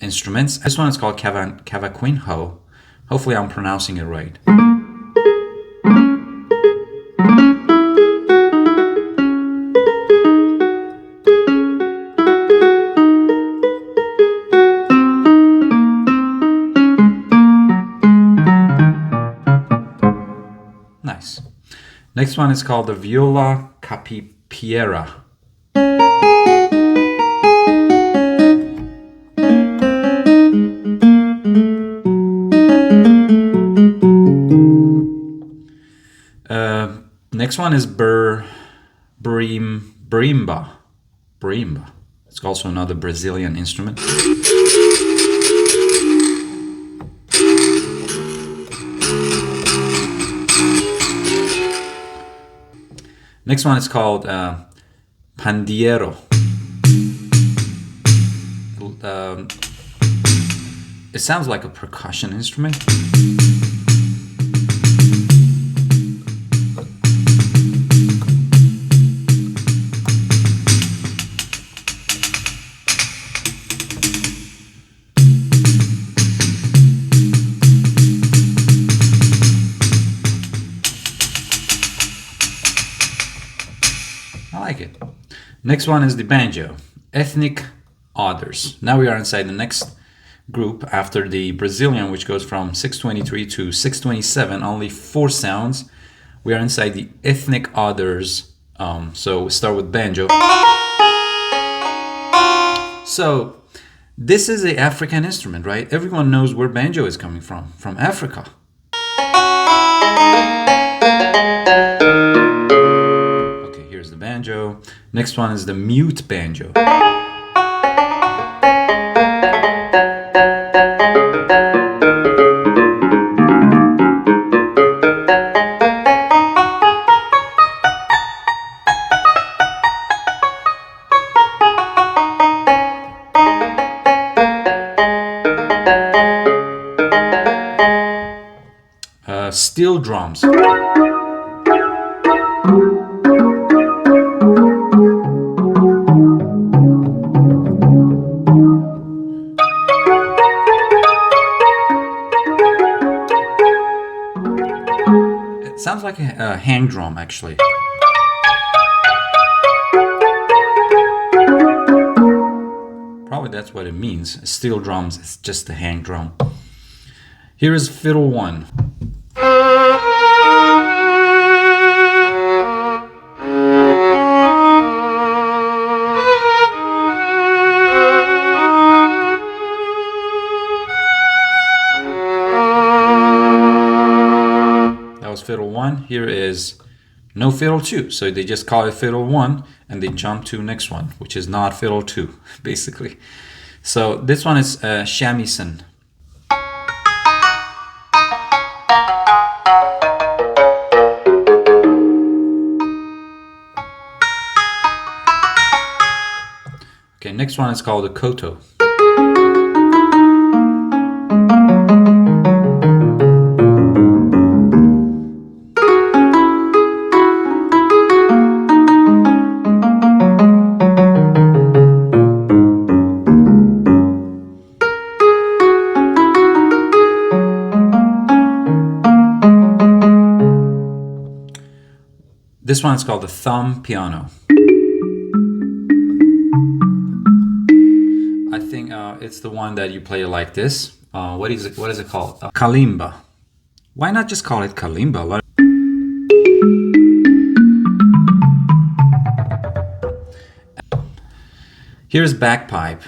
instruments. This one is called cavaquinho. Hopefully I'm pronouncing it right. Nice. Next one is called the viola capipiera. Next one is Brimba. It's also another Brazilian instrument. Next one is called pandeiro. It sounds like a percussion instrument. I like it. Next one is the banjo, ethnic others. Now we are inside the next group after the Brazilian, which goes from 623 to 627, only 4 sounds. We are inside the ethnic others. So we start with banjo. So this is an African instrument, right? Everyone knows where banjo is coming from Africa. Okay, here's the banjo. Next one is the mute banjo. Steel drums. It sounds like a hand drum, actually. Probably that's what it means. Steel drums is just a hand drum. Here is fiddle 1. That was fiddle 1. Here is no fiddle 2. So they just call it fiddle 1 and they jump to next one, which is not fiddle 2, basically. So this one is shamisen. Okay, next one is called a koto. This one is called the thumb piano. I think it's the one that you play like this. What is it called? Kalimba. Why not just call it kalimba? Here's bagpipe.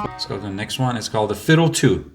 Let's go to the next one. It's called the fiddle 2.